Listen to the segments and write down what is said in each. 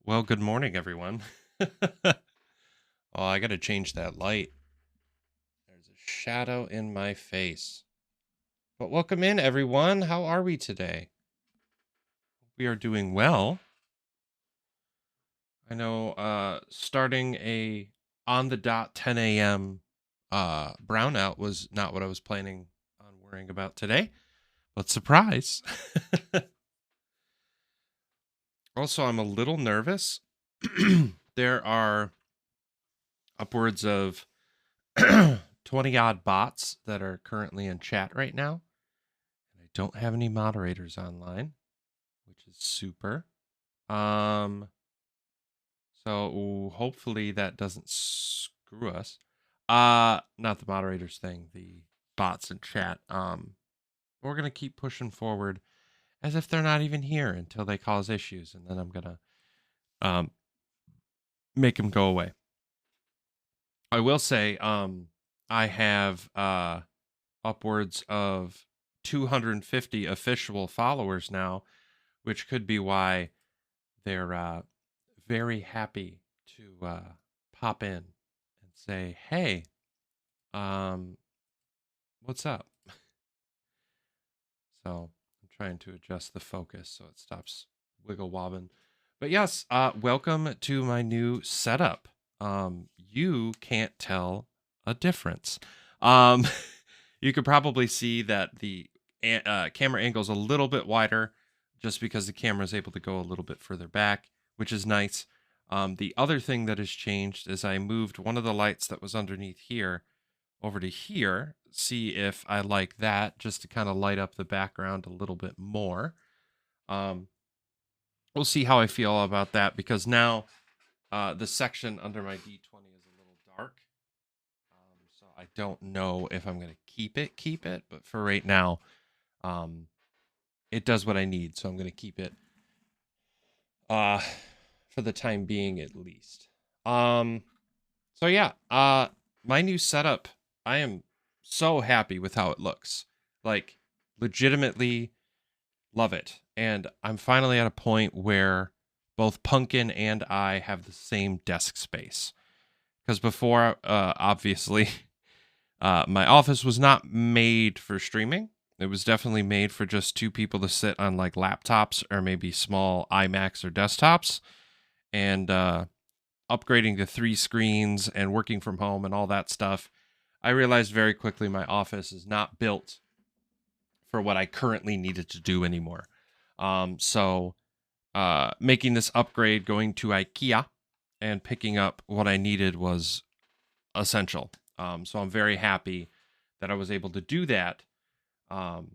Well, good morning, everyone. Oh, I got to change that light. There's a shadow in my face. But welcome in, everyone. How are we today? We are doing well. I know starting a on the dot 10 a.m. Brownout was not what I was planning on worrying about today, but surprise. Also, I'm a little nervous. There are upwards of 20 odd bots that are currently in chat right now. And I don't have any moderators online, which is super. So hopefully that doesn't screw us. Not the moderators thing, the bots in chat. We're gonna keep pushing forward as if they're not even here until they cause issues, and then I'm gonna um make them go away. I will say, I have upwards of 250 official followers now, which could be why they're very happy to pop in and say, "Hey, um, what's up?" So I'm trying to adjust the focus so it stops wiggle wobbling. But yes, welcome to my new setup. You can't tell a difference. Um, you could probably see that the camera angle is a little bit wider just because the camera is able to go a little bit further back, which is nice. The other thing that has changed is I moved one of the lights that was underneath here over to here, see if I like that, just to kind of light up the background a little bit more. Um, we'll see how I feel about that because now the section under my D20 is a little dark. So I don't know if I'm going to keep it, but for right now, um, it does what I need. So I'm going to keep it for the time being at least. So yeah, my new setup, I am so happy with how it looks. Like legitimately love it. And I'm finally at a point where both Pumpkin and I have the same desk space. Because before, obviously, my office was not made for streaming. It was definitely made for just two people to sit on like laptops or maybe small iMacs or desktops. And upgrading to 3 screens and working from home and all that stuff, I realized very quickly my office is not built for what I currently needed to do anymore. So making this upgrade, going to IKEA and picking up what I needed was essential. So I'm very happy that I was able to do that and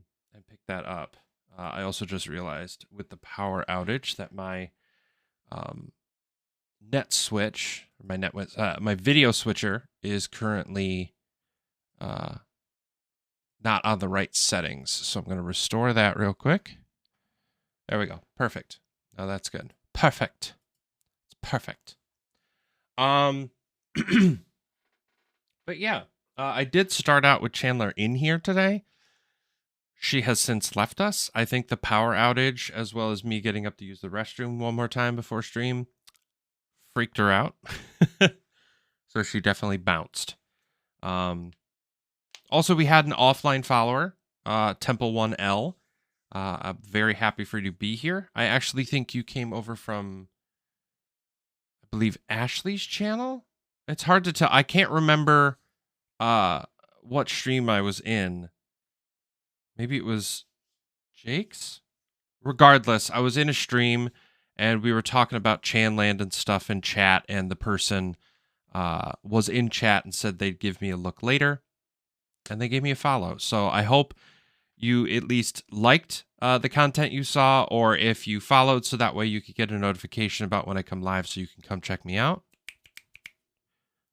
pick that up. I also just realized with the power outage that my net switch, my video switcher is currently not on the right settings. So I'm going to restore that real quick. There we go. Perfect. Now that's good. Perfect. It's perfect. Um, but yeah, I did start out with Chandler in here today. She has since left us. I think the power outage, as well as me getting up to use the restroom one more time before stream, freaked her out. So she definitely bounced. Also, we had an offline follower, Temple1L. I'm very happy for you to be here. I actually think you came over from, I believe, Ashley's channel. It's hard to tell. I can't remember what stream I was in. Maybe it was Jake's? Regardless, I was in a stream and we were talking about Chanland and stuff in chat, and the person was in chat and said they'd give me a look later, and they gave me a follow. So I hope you at least liked the content you saw, or if you followed so that way you could get a notification about when I come live so you can come check me out.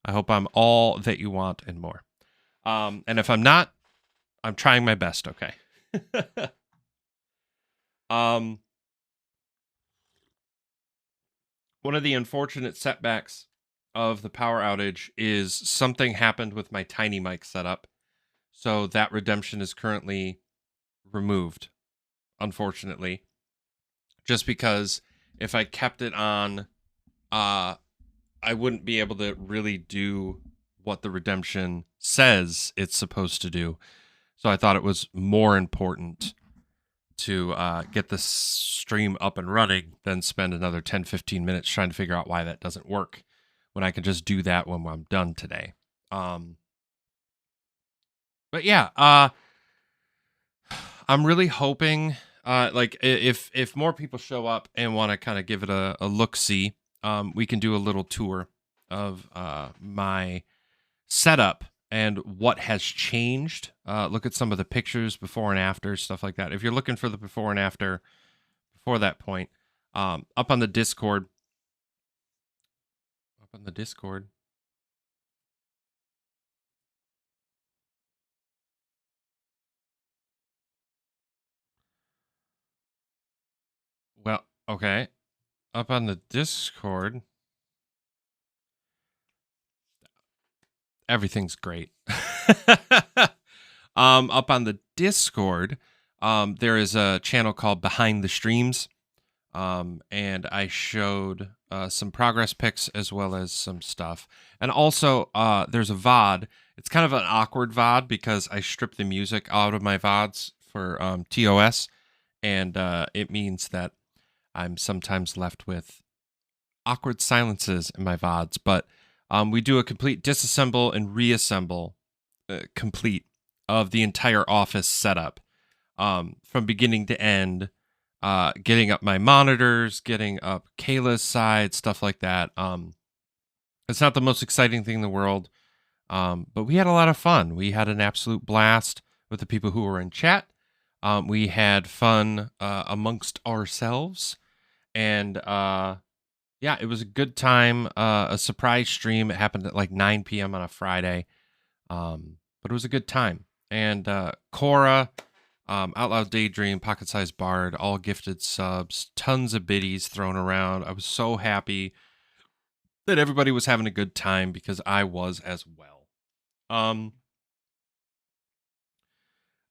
I hope I'm all that you want and more. And if I'm not, I'm trying my best, okay? One of the unfortunate setbacks of the power outage is something happened with my tiny mic setup. So that redemption is currently removed, unfortunately. Just because if I kept it on I wouldn't be able to really do what the redemption says it's supposed to do. So I thought it was more important to get the stream up and running than spend another 10, 15 minutes trying to figure out why that doesn't work when I can just do that when I'm done today. But yeah, I'm really hoping like if more people show up and want to kind of give it a look-see, we can do a little tour of my setup and what has changed. Look at some of the pictures before and after, stuff like that. If you're looking for the before and after before that point, up on the Discord. Well, okay. Up on the Discord, everything's great. Up on the Discord, there is a channel called Behind the Streams. And I showed some progress pics as well as some stuff. And also, there's a VOD. It's kind of an awkward VOD because I stripped the music out of my VODs for TOS. And it means that I'm sometimes left with awkward silences in my VODs. But we do a complete disassemble and reassemble complete of the entire office setup from beginning to end. Getting up my monitors, getting up Kayla's side, stuff like that. It's not the most exciting thing in the world, but we had a lot of fun. We had an absolute blast with the people who were in chat. We had fun amongst ourselves, and yeah, it was a good time. A surprise stream. It happened at like 9 p.m. on a Friday, but it was a good time. And Cora, Outloud Daydream, Pocket Sized Bard, all gifted subs, tons of biddies thrown around. I was so happy that everybody was having a good time because I was as well.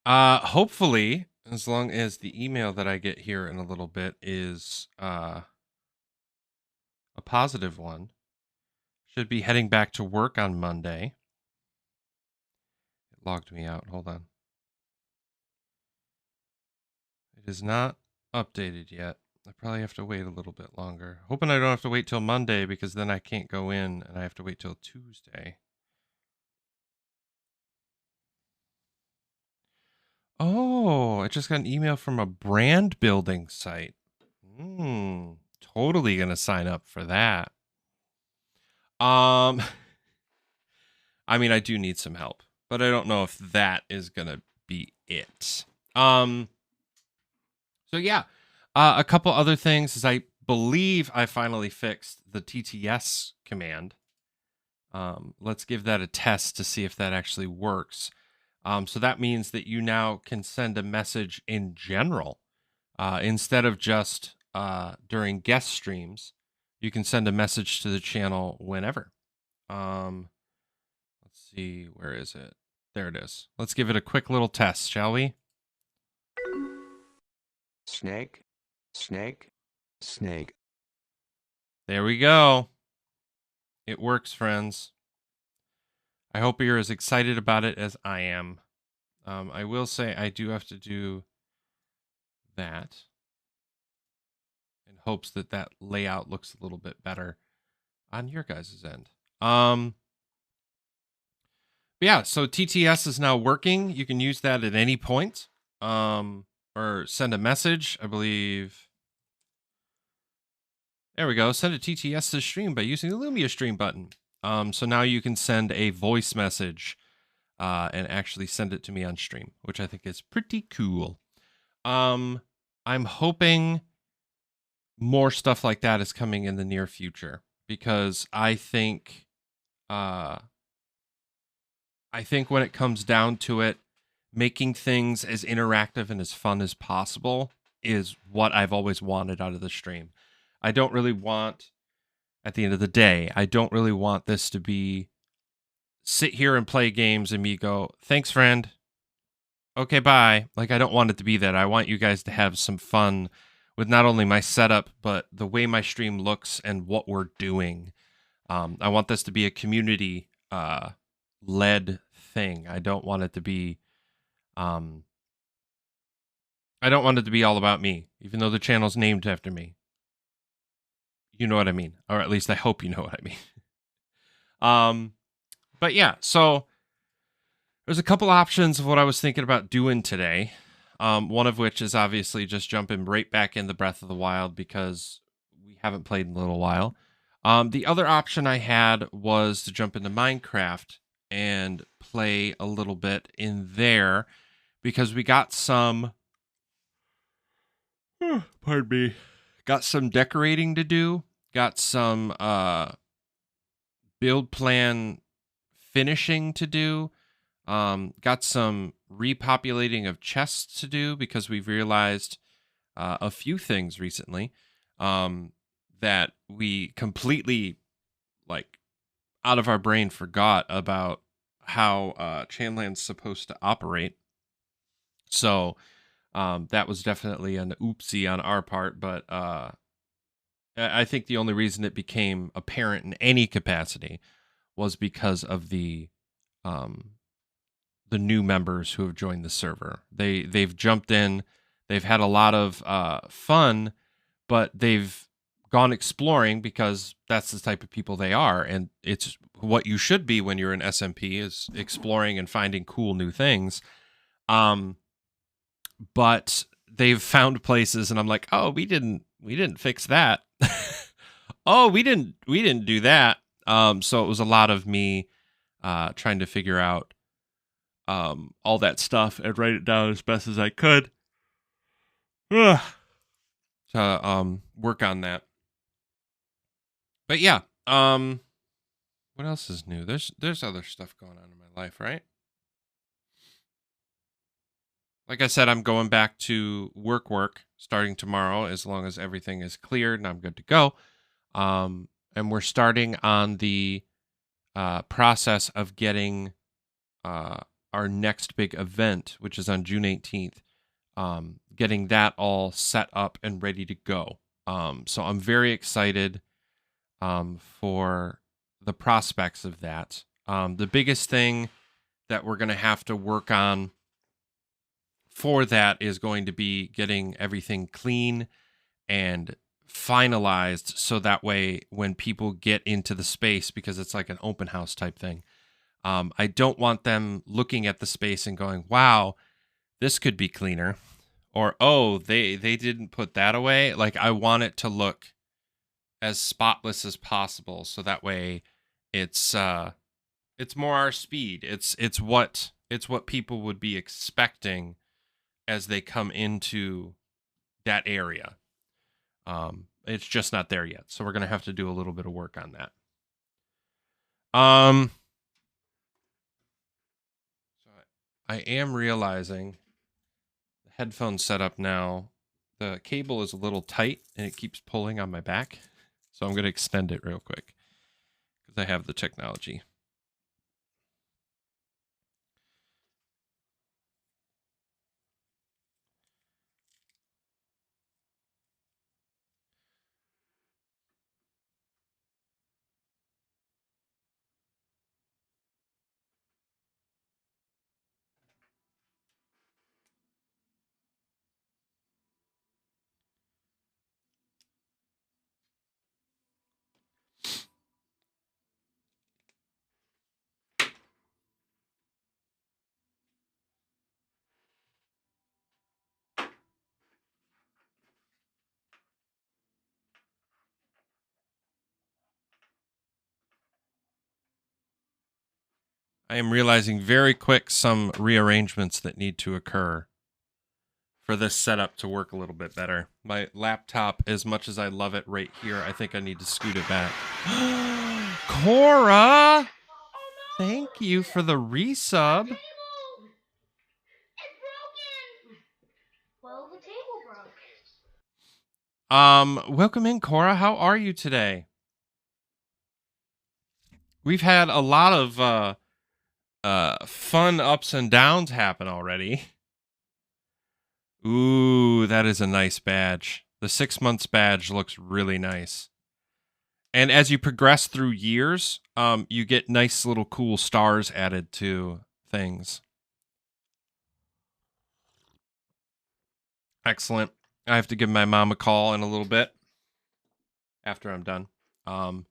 Hopefully, as long as the email that I get here in a little bit is a positive one, should be heading back to work on Monday. It logged me out. Hold on. It is not updated yet. I probably have to wait a little bit longer. Hoping I don't have to wait till Monday because then I can't go in and I have to wait till Tuesday. Oh, I just got an email from a brand building site. Totally gonna sign up for that. I mean, I do need some help, but I don't know if that is gonna be it. So yeah, a couple other things is I believe I finally fixed the TTS command. Let's give that a test to see if that actually works. So that means that you now can send a message in general instead of just during guest streams. You can send a message to the channel whenever. Let's see, where is it? There it is. Let's give it a quick little test, shall we? Snake, snake, snake. There we go. It works, friends. I hope you're as excited about it as I am. I will say I do have to do that in hopes that that layout looks a little bit better on your guys' end. Yeah, so TTS is now working. You can use that at any point, or send a message, I believe. There we go. Send a TTS to stream by using the Lumia stream button. So now you can send a voice message and actually send it to me on stream, which I think is pretty cool. I'm hoping more stuff like that is coming in the near future because I think when it comes down to it, making things as interactive and as fun as possible is what I've always wanted out of the stream. I don't really want, at the end of the day, I don't really want this to be sit here and play games and me go, thanks, friend. Okay, bye. Like, I don't want it to be that. I want you guys to have some fun with not only my setup, but the way my stream looks and what we're doing. I want this to be a community led thing. I don't want it to be all about me, even though the channel's named after me. You know what I mean, or at least I hope you know what I mean. But yeah, so there's a couple options of what I was thinking about doing today. One of which is obviously just jumping right back into Breath of the Wild because we haven't played in a little while. The other option I had was to jump into Minecraft and play a little bit in there because we got some, pardon me, got some decorating to do, got some build plan finishing to do, got some repopulating of chests to do because we've realized a few things recently that we completely, like, out of our brain forgot about how Chanland's supposed to operate. So that was definitely an oopsie on our part, but I think the only reason it became apparent in any capacity was because of the new members who have joined the server. They've jumped in, they've had a lot of fun, but they've gone exploring because that's the type of people they are, and it's what you should be when you're an SMP, is exploring and finding cool new things. But they've found places, and I'm like, oh, we didn't fix that. Oh, we didn't do that. So it was a lot of me trying to figure out all that stuff and write it down as best as I could to work on that. But yeah, what else is new? There's other stuff going on in my life, right? Like I said, I'm going back to work starting tomorrow, as long as everything is cleared and I'm good to go. And we're starting on the process of getting our next big event, which is on June 18th, getting that all set up and ready to go. So I'm very excited for the prospects of that. The biggest thing that we're going to have to work on for that is going to be getting everything clean and finalized, so that way when people get into the space, because it's like an open house type thing, I don't want them looking at the space and going, wow, this could be cleaner, or oh, they didn't put that away. Like, I want it to look as spotless as possible, so that way it's more our speed. It's what people would be expecting as they come into that area. It's just not there yet, so we're gonna have to do a little bit of work on that. So I am realizing the headphone setup now, the cable is a little tight and it keeps pulling on my back, so I'm gonna extend it real quick because I have the technology. I am realizing very quick some rearrangements that need to occur for this setup to work a little bit better. My laptop, as much as I love it right here, I think I need to scoot it back. Cora! Thank you for the resub. It's broken. Well, the table broke. Welcome in, Cora. How are you today? We've had a lot of fun ups and downs happen already. Ooh, that is a nice badge. The 6 months badge looks really nice. And as you progress through years, you get nice little cool stars added to things. Excellent. I have to give my mom a call in a little bit after I'm done. And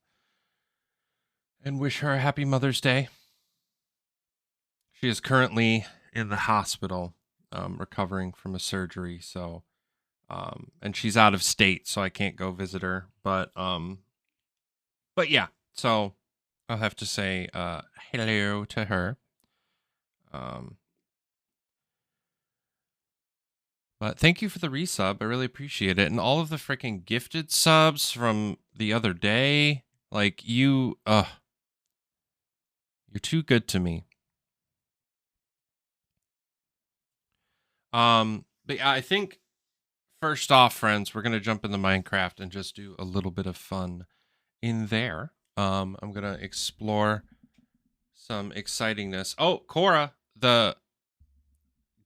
wish her a happy Mother's Day. She is currently in the hospital, recovering from a surgery. So, and she's out of state, so I can't go visit her. But yeah. So I'll have to say hello to her. But thank you for the resub. I really appreciate it. And all of the freaking gifted subs from the other day. Like you're too good to me. But yeah, I think first off, friends, we're gonna jump into Minecraft and just do a little bit of fun in there. I'm gonna explore some excitingness. Oh, Cora, the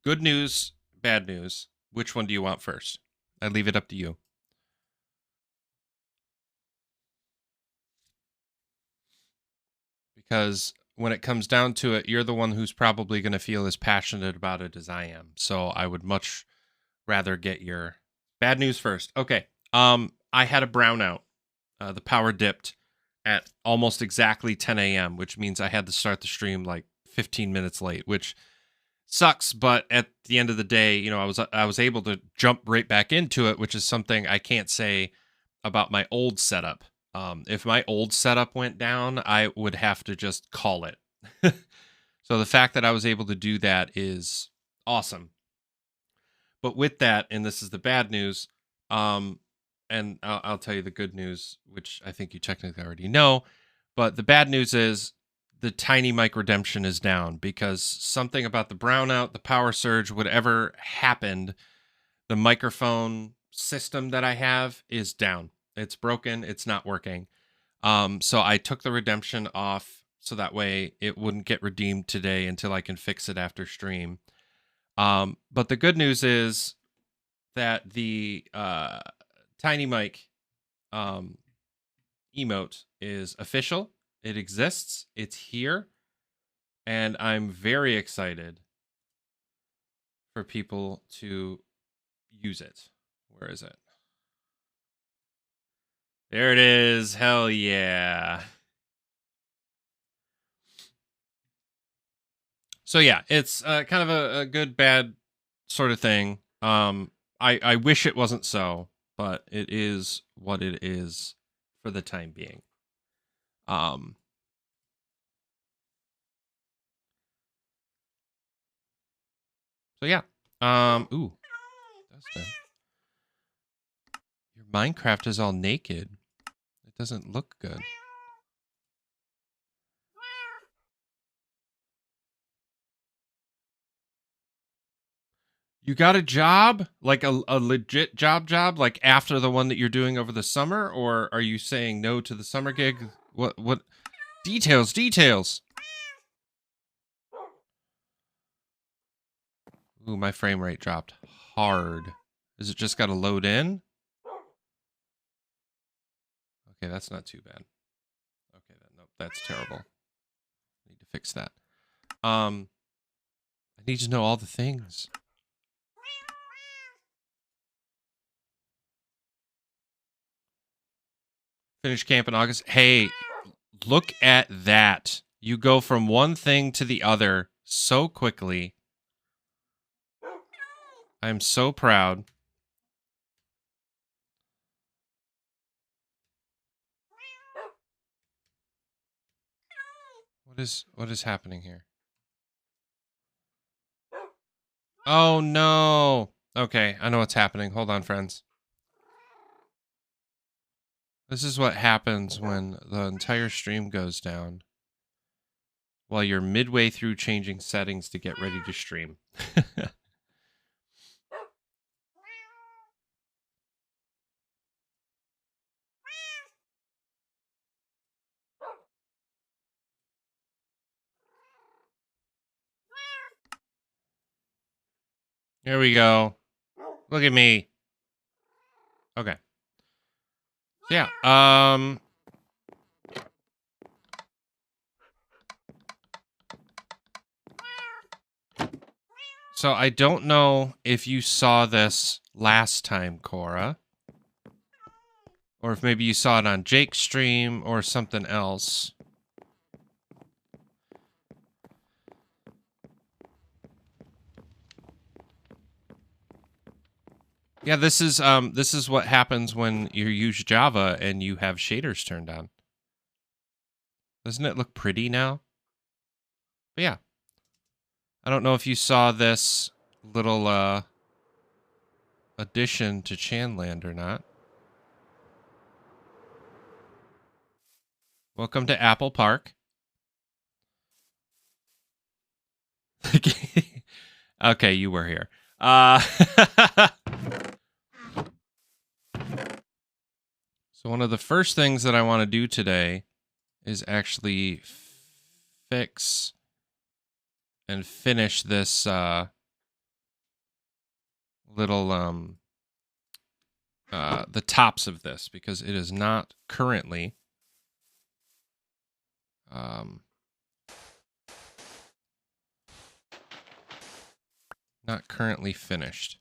good news, bad news. Which one do you want first? I leave it up to you. Because when it comes down to it, you're the one who's probably going to feel as passionate about it as I am. So I would much rather get your bad news first. Okay. I had a brownout. The power dipped at almost exactly 10 a.m., which means I had to start the stream like 15 minutes late, which sucks. But at the end of the day, you know, I was able to jump right back into it, which is something I can't say about my old setup. If my old setup went down, I would have to just call it. So the fact that I was able to do that is awesome. But with that, and this is the bad news, and I'll tell you the good news, which I think you technically already know. But the bad news is the Tiny Mic Redemption is down because something about the brownout, the power surge, whatever happened, the microphone system that I have is down. It's broken. It's not working. So I took the redemption off so that way it wouldn't get redeemed today until I can fix it after stream. But the good news is that the Tiny Mic emote is official. It exists. It's here. And I'm very excited for people to use it. Where is it? There it is. Hell yeah. So yeah, it's kind of a good bad sort of thing. I wish it wasn't so, but it is what it is for the time being. So yeah. Ooh. Dustin. Your Minecraft is all naked. It doesn't look good. You got a job? Like a legit job, like after the one that you're doing over the summer? Or are you saying no to the summer gig? What? Details. Ooh, my frame rate dropped hard. Is it just got to load in? Okay, that's not too bad. Okay, nope, that's terrible. I need to fix that. I need to know all the things. Finish camp in August. Hey, look at that. You go from one thing to the other so quickly. I'm so proud. What is happening here? Oh no. Okay, I know what's happening. Hold on, friends. This is what happens when the entire stream goes down while you're midway through changing settings to get ready to stream. Here we go. Look at me. Okay. So yeah. So I don't know if you saw this last time, Cora, or if maybe you saw it on Jake's stream or something else. Yeah, this is what happens when you use Java and you have shaders turned on. Doesn't it look pretty now? But yeah. I don't know if you saw this little addition to Chanland or not. Welcome to Apple Park. Okay, you were here. So one of the first things that I want to do today is actually fix and finish this little the tops of this, because it is not currently not currently finished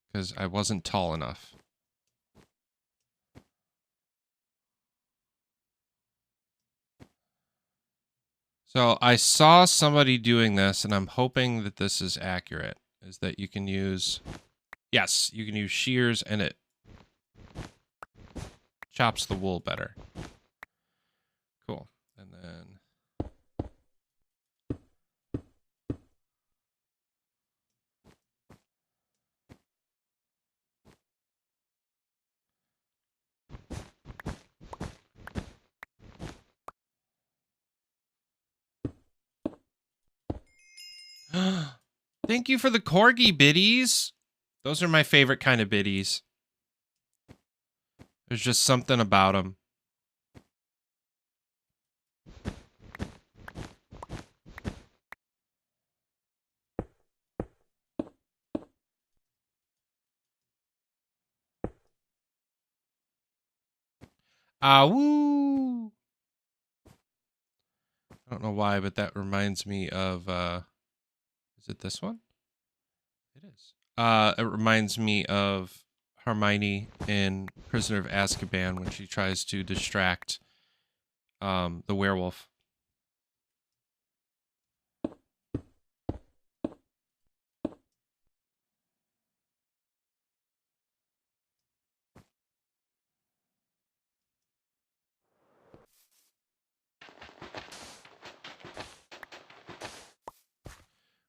because I wasn't tall enough. So I saw somebody doing this, and I'm hoping that this is accurate, is that you can use, yes, you can use shears and it chops the wool better. Cool. And then thank you for the corgi biddies. Those are my favorite kind of biddies. There's just something about them. Woo! I don't know why, but that reminds me of, is it this one? It is. It reminds me of Hermione in Prisoner of Azkaban when she tries to distract the werewolf.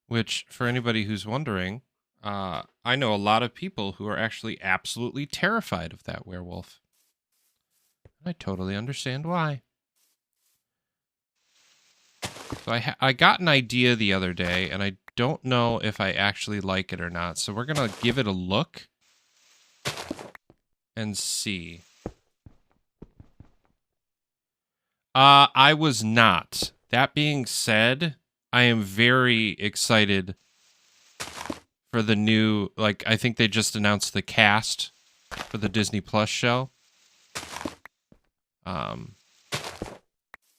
Which, for anybody who's wondering, I know a lot of people who are actually absolutely terrified of that werewolf. I totally understand why. So I got an idea the other day, and I don't know if I actually like it or not. So we're going to give it a look and see. I was not. That being said, I am very excited for the new, like, I think they just announced the cast for the Disney Plus show.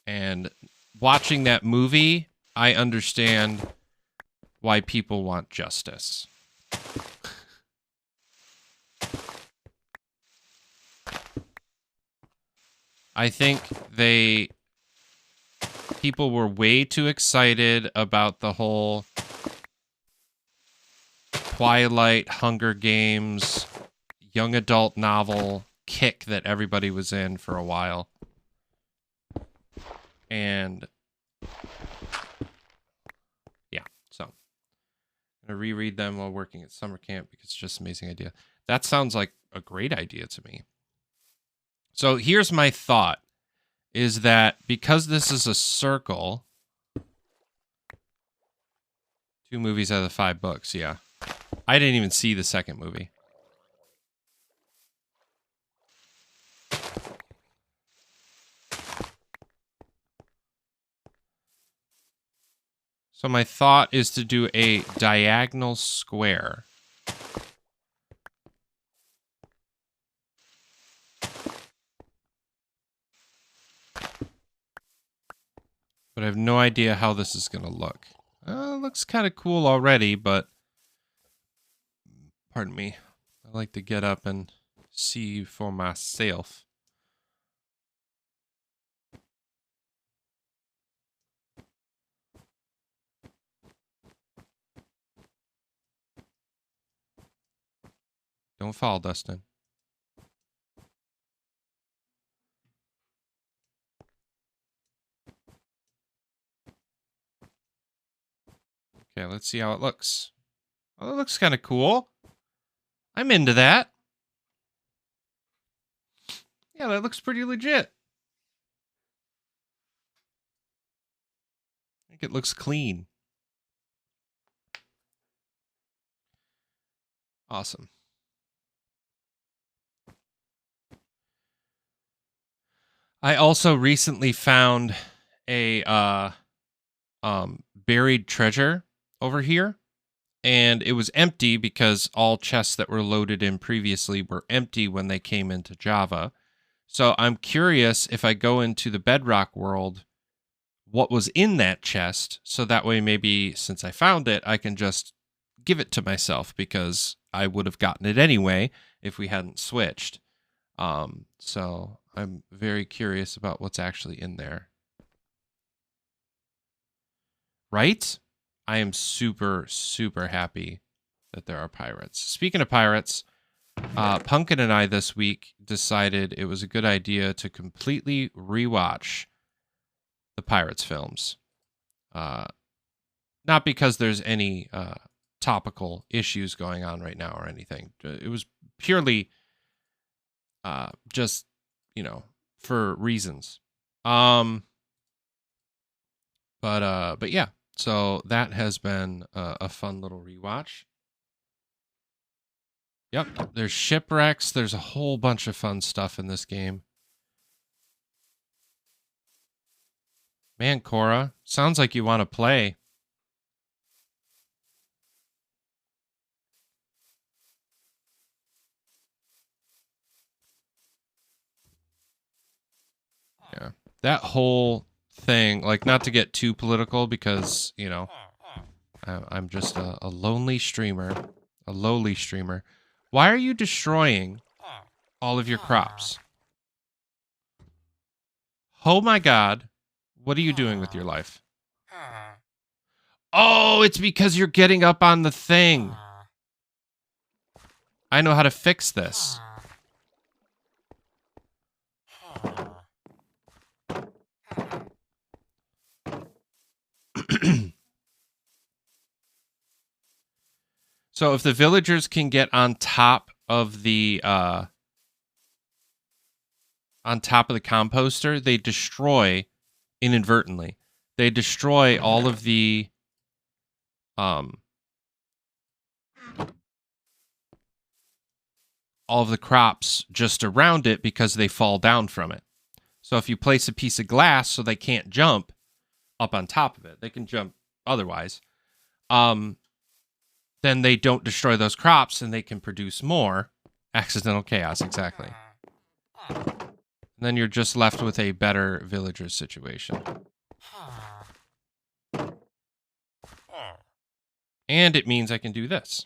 And watching that movie, I understand why people want justice. I think people were way too excited about the whole Twilight, Hunger Games, young adult novel kick that everybody was in for a while. And yeah, so I'm going to reread them while working at summer camp because it's just an amazing idea. That sounds like a great idea to me. So here's my thought, is that because this is a circle, 2 movies out of the 5 books, yeah. I didn't even see the second movie. So my thought is to do a diagonal square but I have no idea how this is going to look. It looks kind of cool already, but pardon me. I like to get up and see for myself. Don't fall, Dustin. Okay, let's see how it looks. Oh, it looks kind of cool. I'm into that. Yeah, that looks pretty legit. I think it looks clean. Awesome. I also recently found a buried treasure over here, and it was empty because all chests that were loaded in previously were empty when they came into Java. So I'm curious if I go into the Bedrock world, what was in that chest, so that way maybe since I found it, I can just give it to myself because I would have gotten it anyway if we hadn't switched. So I'm very curious about what's actually in there. Right? I am super, super happy that there are pirates. Speaking of pirates, Punkin and I this week decided it was a good idea to completely rewatch the Pirates films. Not because there's any topical issues going on right now or anything. It was purely just, for reasons. But yeah. So that has been a fun little rewatch. Yep, there's shipwrecks. There's a whole bunch of fun stuff in this game. Man, Cora, sounds like you want to play. Yeah, that whole thing, like, not to get too political because, I'm just a lonely streamer, a lowly streamer. Why are you destroying all of your crops? Oh my God. What are you doing with your life? Oh, it's because you're getting up on the thing. I know how to fix this. So if the villagers can get on top of the composter, they destroy inadvertently. They destroy all of the crops just around it because they fall down from it. So if you place a piece of glass so they can't jump up on top of it, they can jump otherwise. Then they don't destroy those crops and they can produce more. Accidental chaos, exactly. And then you're just left with a better villager situation. And it means I can do this.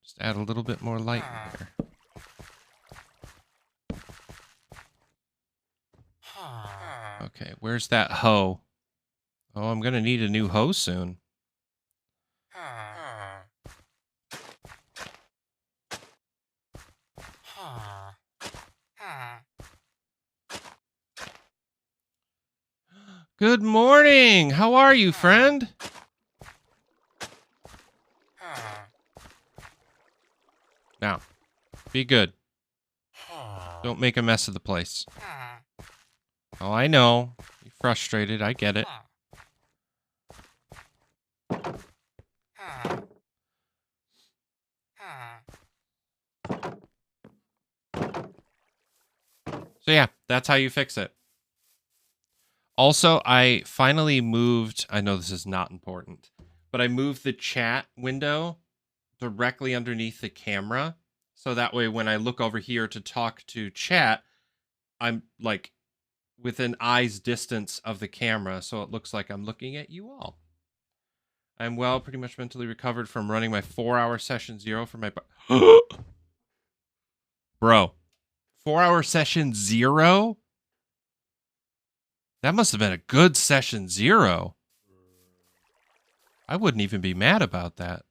Just add a little bit more light in there. Okay, where's that hoe? Oh, I'm going to need a new hoe soon. Good morning. How are you, friend? Now, be good. Don't make a mess of the place. Oh, I know. You're frustrated. I get it. So yeah, that's how you fix it. Also, I finally moved, I know this is not important, but I moved the chat window directly underneath the camera. So that way when I look over here to talk to chat, I'm like within eye's distance of the camera, so it looks like I'm looking at you all. I'm well, pretty much mentally recovered from running my 4-hour session 0 for my... Bro, 4-hour session 0? That must have been a good session 0. I wouldn't even be mad about that.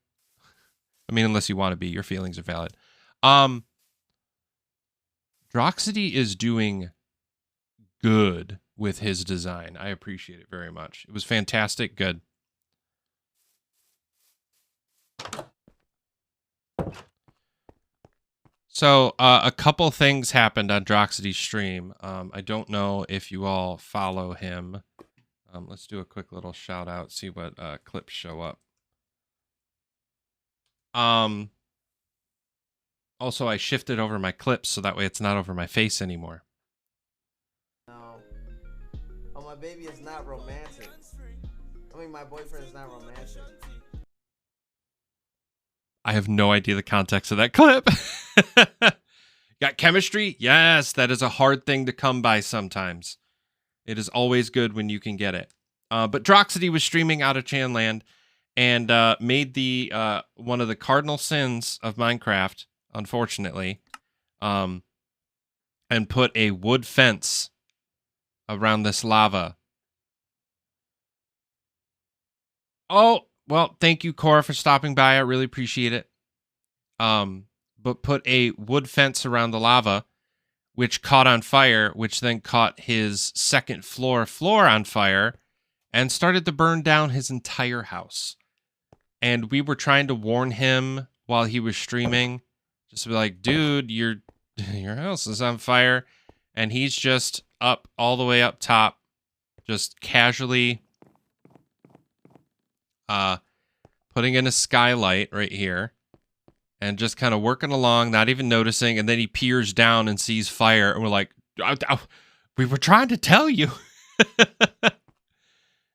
I mean, unless you want to be, your feelings are valid. Droxity is doing good with his design. I appreciate it very much. It was fantastic. Good. So a couple things happened on Droxity's stream. I don't know if you all follow him. Let's do a quick little shout out, see what clips show up. Also, I shifted over my clips so that way it's not over my face anymore. No. Oh, my baby is not romantic. I mean, my boyfriend is not romantic. I have no idea the context of that clip. Got chemistry? Yes, that is a hard thing to come by sometimes. It is always good when you can get it. But Droxity was streaming out of Chanland and made the one of the cardinal sins of Minecraft, unfortunately, and put a wood fence around this lava. Oh, well, thank you, Cora, for stopping by. I really appreciate it. But put a wood fence around the lava, which caught on fire, which then caught his second floor on fire and started to burn down his entire house. And we were trying to warn him while he was streaming, just to be like, dude, your house is on fire. And he's just up all the way up top, just casually putting in a skylight right here and just kind of working along, not even noticing. And then he peers down and sees fire. And we're like, we were trying to tell you.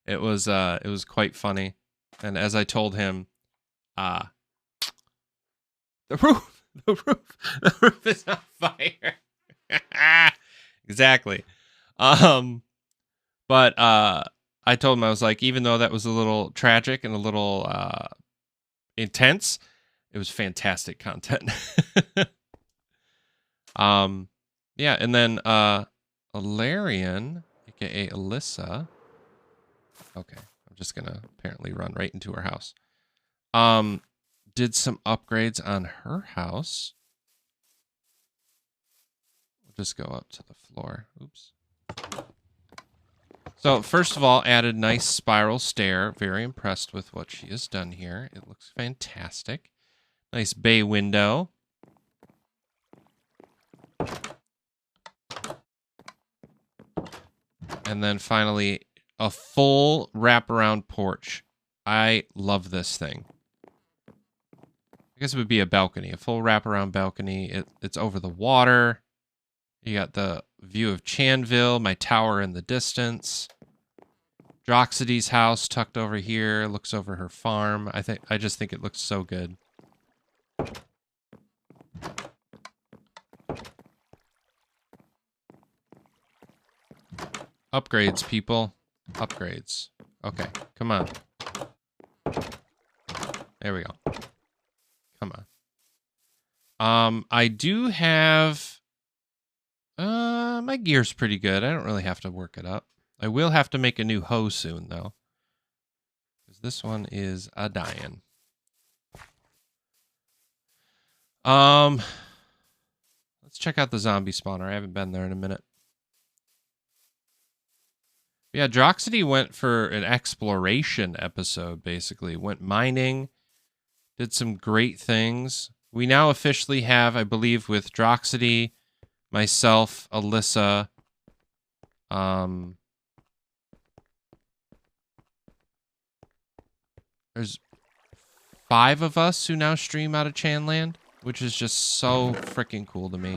It was quite funny. And as I told him, the roof is on fire. Exactly. But I told him, I was like, even though that was a little tragic and a little intense, it was fantastic content. Yeah, and then Alarian, aka Alyssa. Okay, I'm just gonna apparently run right into her house. Did some upgrades on her house. We'll just go up to the floor. Oops. So first of all, added nice spiral stair. Very impressed with what she has done here. It looks fantastic. Nice bay window. And then finally, a full wraparound porch. I love this thing. I guess it would be a balcony, a full wraparound balcony. It's over the water. You got the view of Chanville, my tower in the distance. Droxity's house tucked over here, looks over her farm. I just think it looks so good. Upgrades, people. Upgrades. Okay, come on. There we go. Come on. I do have... my gear's pretty good. I don't really have to work it up. I will have to make a new hoe soon, though. Because this one is a dying. Let's check out the zombie spawner. I haven't been there in a minute. Yeah, Droxity went for an exploration episode, basically. Went mining, did some great things. We now officially have, I believe, with Droxity, myself, Alyssa, there's 5 of us who now stream out of Chanland, which is just so freaking cool to me.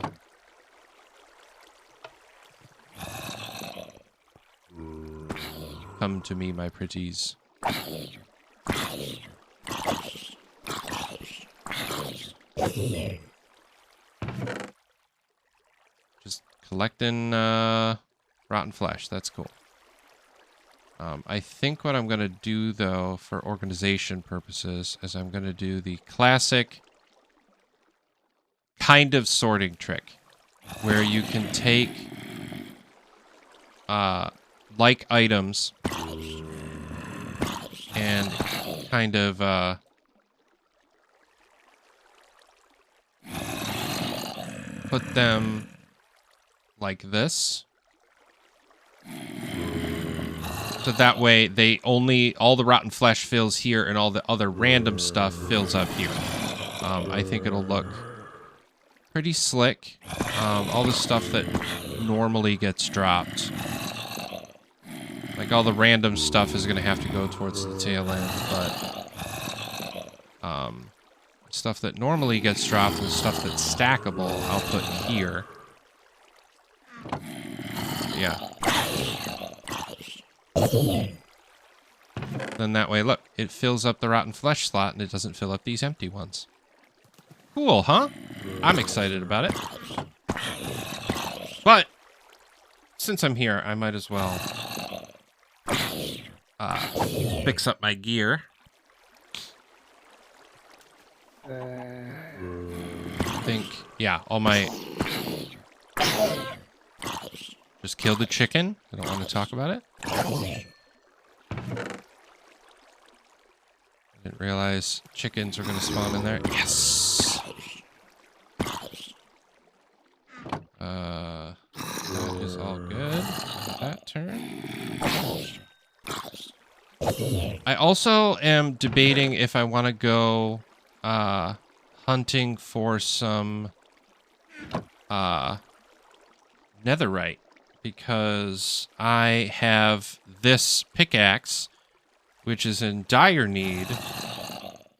Come to me, my pretties. Just collecting rotten flesh. That's cool. I think what I'm going to do, though, for organization purposes, is I'm going to do the classic kind of sorting trick, where you can take like items and kind of put them like this. So that way they only, all the rotten flesh fills here and all the other random stuff fills up here. I think it'll look pretty slick. All the stuff that normally gets dropped, like all the random stuff, is going to have to go towards the tail end, but stuff that normally gets dropped and stuff that's stackable, I'll put here. Yeah. Then that way, look, it fills up the rotten flesh slot and it doesn't fill up these empty ones. Cool, huh? I'm excited about it. But since I'm here, I might as well fix up my gear. I think, yeah, all my... Just killed the chicken. I don't want to talk about it. I didn't realize chickens were going to spawn in there. Yes! That is all good. That turn. I also am debating if I want to go hunting for some netherite, because I have this pickaxe, which is in dire need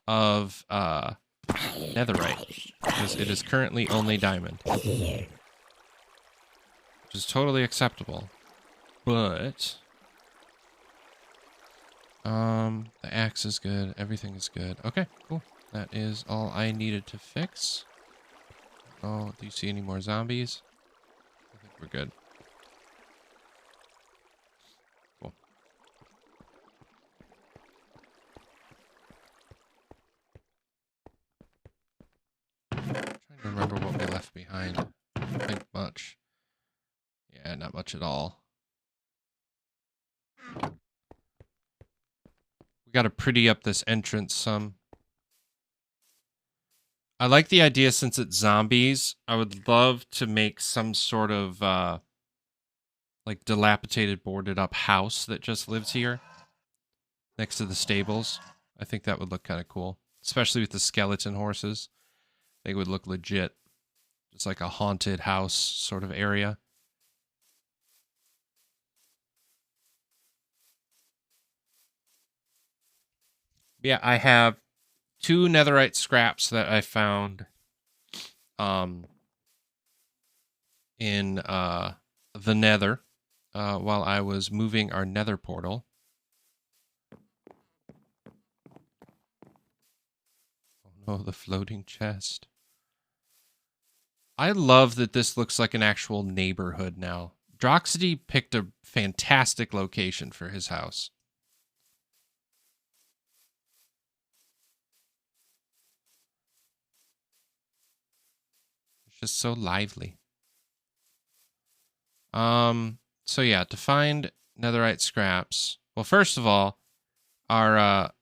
of netherite, because it is currently only diamond, which is totally acceptable. But the axe is good, everything is good. Okay, cool. That is all I needed to fix. Oh, do you see any more zombies? I think we're good. Cool. Trying to remember what we left behind. I don't think much. Yeah, not much at all. We gotta pretty up this entrance some. I like the idea, since it's zombies, I would love to make some sort of like dilapidated, boarded up house that just lives here next to the stables. I think that would look kind of cool, especially with the skeleton horses. They would look legit. Just like a haunted house sort of area. Yeah, I have 2 netherite scraps that I found in the nether while I was moving our nether portal. Oh no, the floating chest. I love that this looks like an actual neighborhood now. Droxity picked a fantastic location for his house. Just so lively. So yeah, to find netherite scraps. Well, first of all, our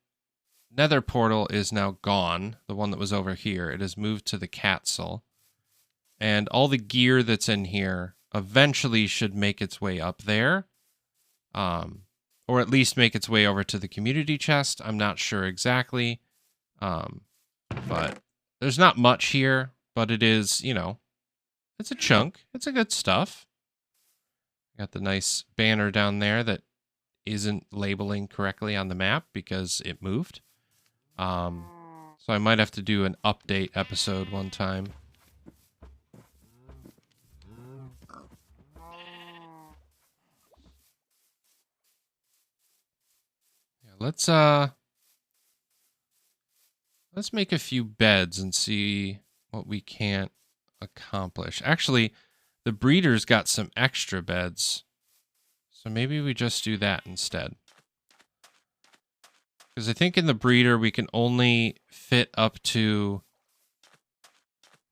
nether portal is now gone. The one that was over here. It has moved to the castle. And all the gear that's in here eventually should make its way up there. Or at least make its way over to the community chest. I'm not sure exactly. But there's not much here. But it is, you know, it's a chunk. It's a good stuff. Got the nice banner down there that isn't labeling correctly on the map because it moved. So I might have to do an update episode one time. Yeah, let's make a few beds and see what we can't accomplish. Actually, the breeder's got some extra beds So maybe we just do that instead. Because I think in the breeder we can only fit up to,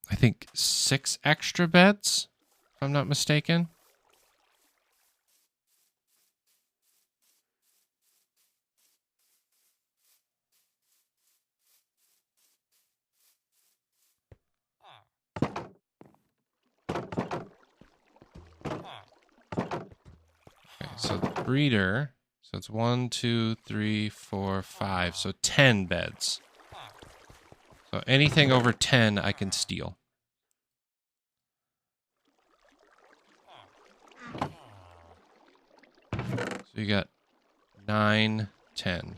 I think, 6 extra beds, if I'm not mistaken. Okay, so the breeder, so it's 1, 2, 3, 4, 5, so 10 beds. So anything over 10 I can steal. So you got 9, 10.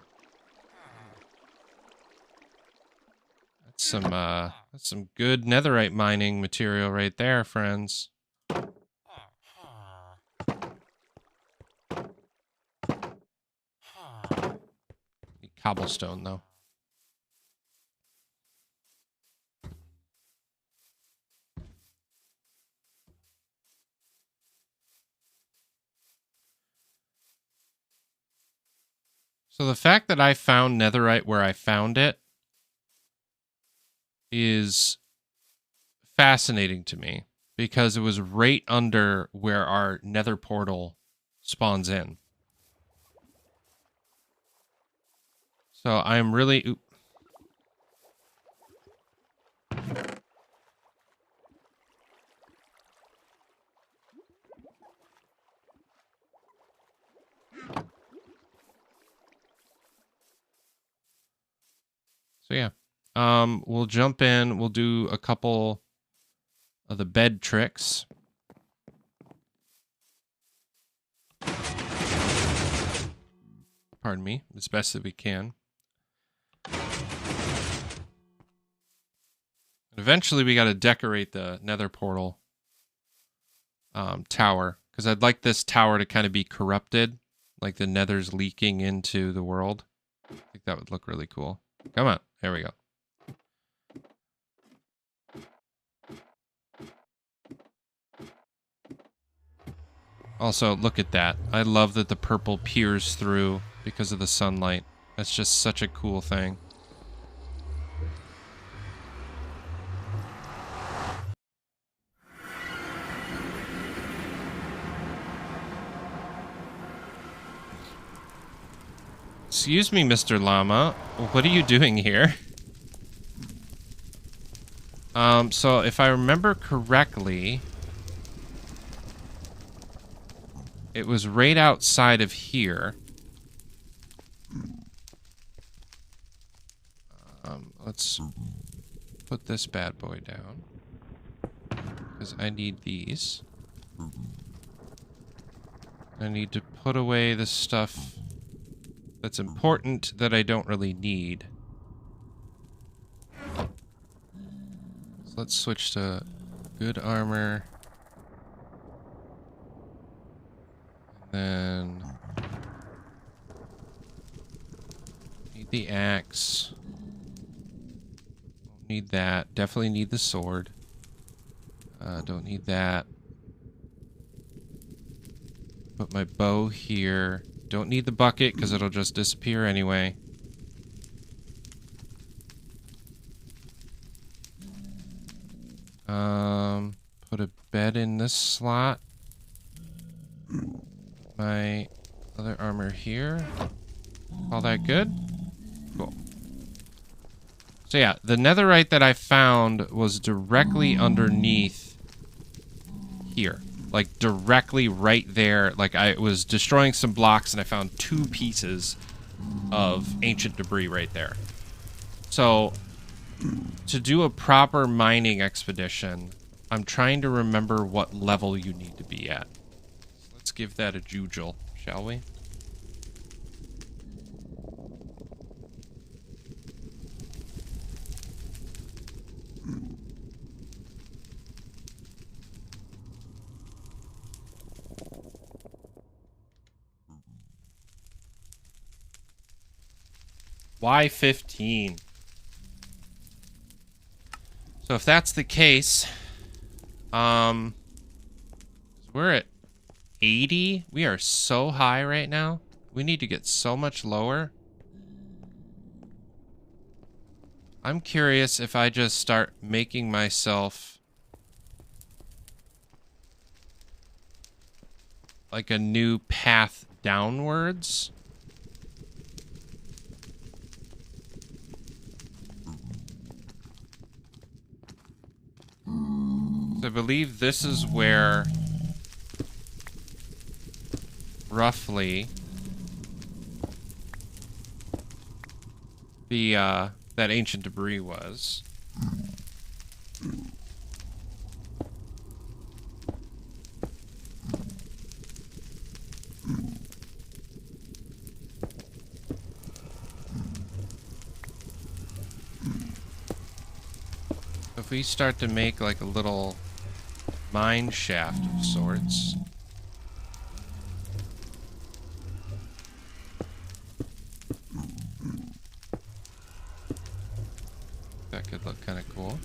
That's some good netherite mining material right there, friends. Need cobblestone though. So the fact that I found netherite where I found it is fascinating to me because it was right under where our nether portal spawns in. So I'm really... So yeah, we'll jump in. We'll do a couple of the bed tricks. Pardon me, as best as we can. And eventually, we got to decorate the nether portal tower because I'd like this tower to kind of be corrupted, like the nether's leaking into the world. I think that would look really cool. Come on. There we go. Also, look at that. I love that the purple peers through because of the sunlight. That's just such a cool thing. Excuse me, Mr. Llama. What are you doing here? So if I remember correctly, it was right outside of here. Let's put this bad boy down because I need these. I need to put away the stuff that's important that I don't really need. So let's switch to good armor. And then need the axe. Don't need that. Definitely need the sword. Don't need that. Put my bow here. Don't need the bucket because it'll just disappear anyway. Put a bed in this slot. My other armor here. All that good? Cool. So yeah, the netherite that I found was directly underneath here. Like, directly right there. Like, I was destroying some blocks and I found 2 pieces of ancient debris right there. So, to do a proper mining expedition, I'm trying to remember what level you need to be at. Let's give that a jujule, shall we? Why 15? So if that's the case, we're at 80? We are so high right now. We need to get so much lower. I'm curious if I just start making myself like a new path downwards. I believe this is where roughly the that ancient debris was. If we start to make like a little mine shaft of sorts. That could look kind of cool.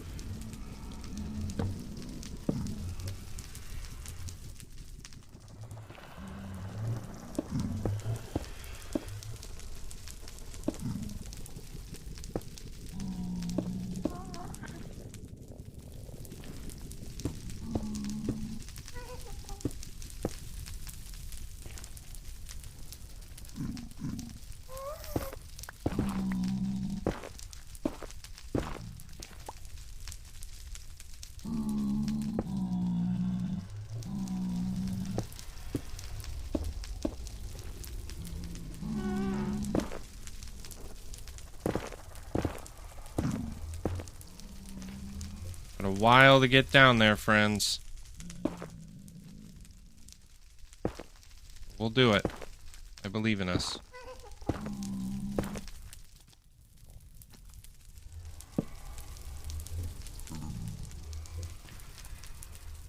Got a while to get down there, friends. We'll do it. I believe in us.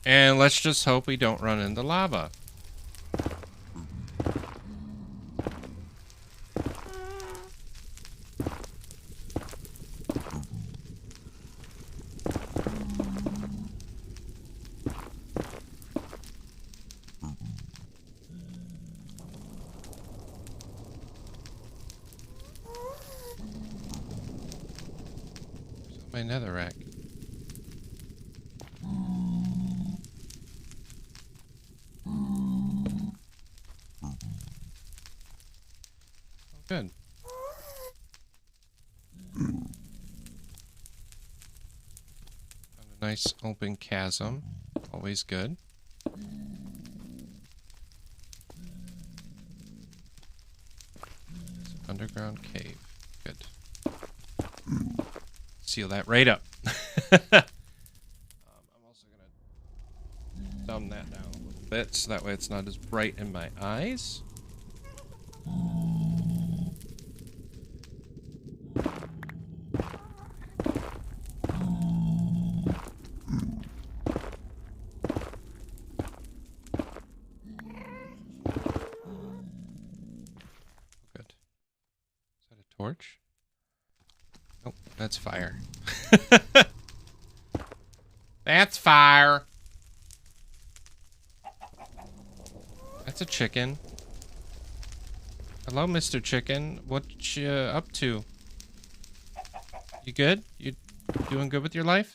And let's just hope we don't run into lava. My netherrack. Good. Found a nice open chasm. Always good. It's an underground cave. Good. Seal that right up. I'm also gonna dumb that down a little bit so that way it's not as bright in my eyes. Good. Is that a torch? Nope, that's fire. That's fire. That's a chicken. Hello, Mr. Chicken. What you up to? You good? You doing good with your life?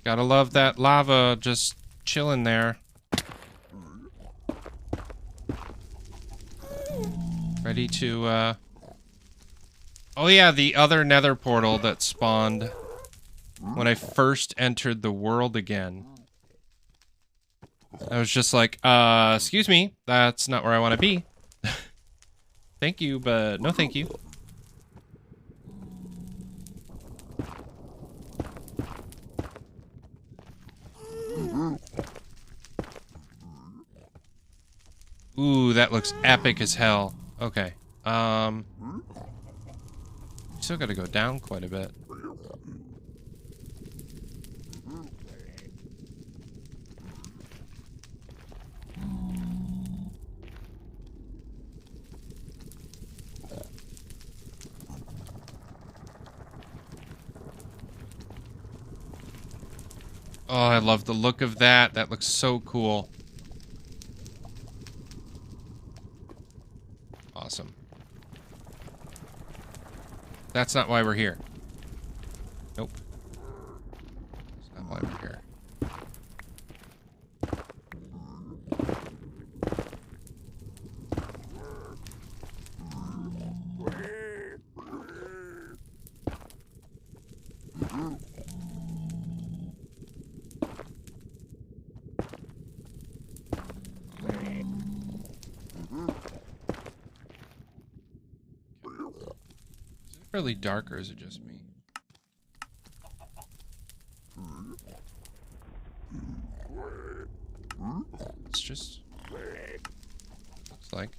Gotta love that lava just chilling there. Ready to, Oh yeah, the other nether portal that spawned when I first entered the world again. I was just like, excuse me, that's not where I want to be. Thank you, but no thank you. Ooh, that looks epic as hell. Okay. Still gotta go down quite a bit. Oh, I love the look of that. That looks so cool. Awesome. That's not why we're here. Nope. That's not why we're here. Is it really dark or is it just me? It's just looks like.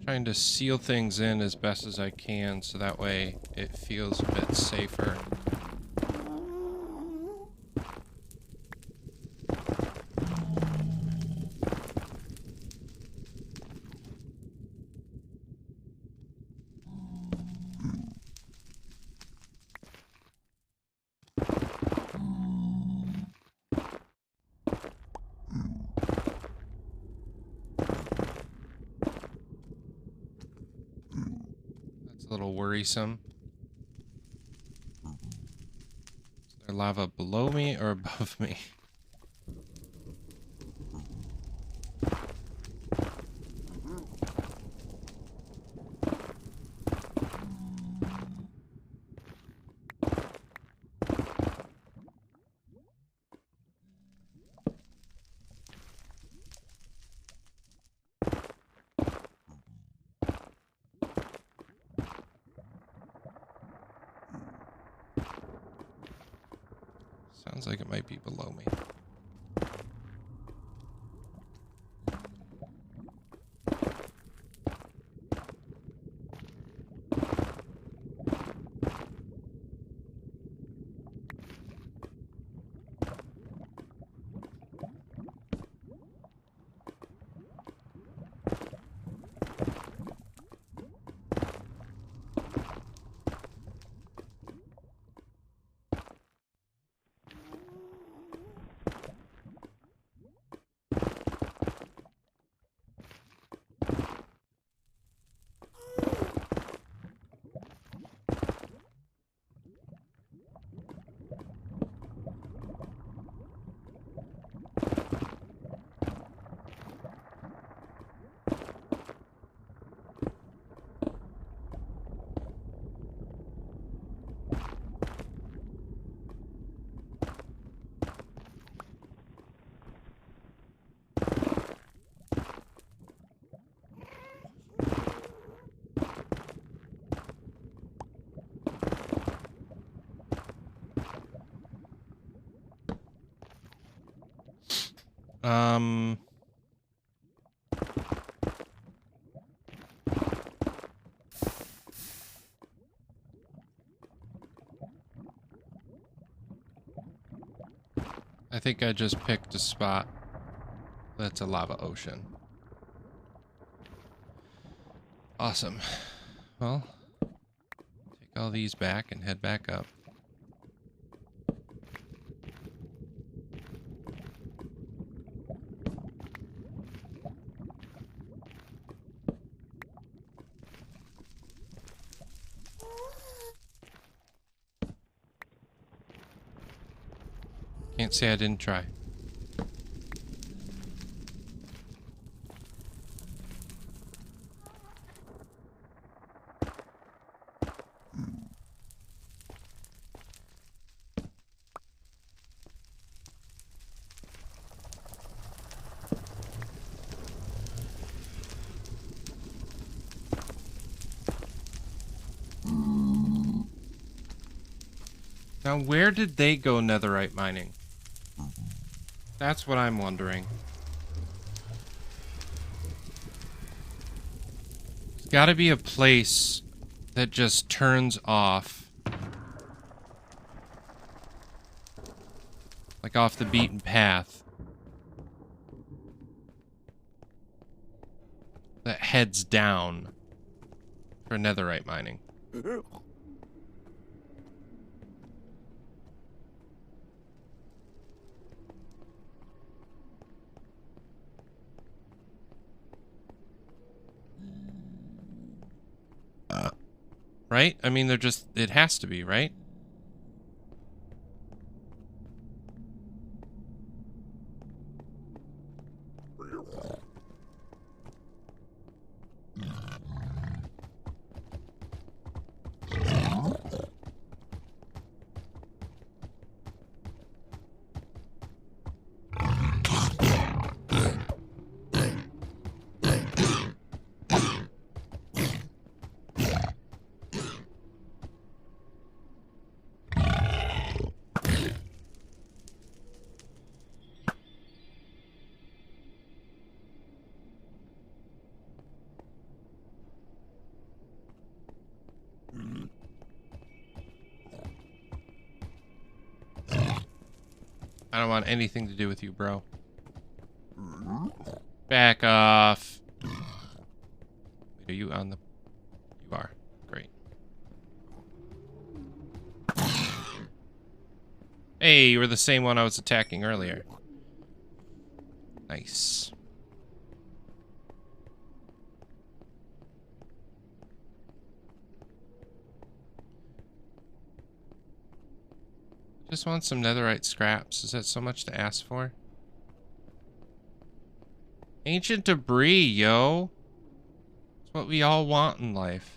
Trying to seal things in as best as I can so that way it feels a bit safer. That's a little worrisome. Is there lava below me or above me? Sounds like it might be below me. Um, I think I just picked a spot that's a lava ocean. Awesome. Well, take all these back and head back up. Can't say I didn't try. Now, where did they go netherite mining? That's what I'm wondering. There's got to be a place that just turns off. Like off the beaten path. That heads down for netherite mining. Right? I mean, they're just, it has to be, right? I don't want anything to do with you, bro. Back off. Wait, are you on the... You are. Great. Hey, you were the same one I was attacking earlier. Nice. Just want some netherite scraps. Is that so much to ask for? Ancient debris, yo. It's what we all want in life.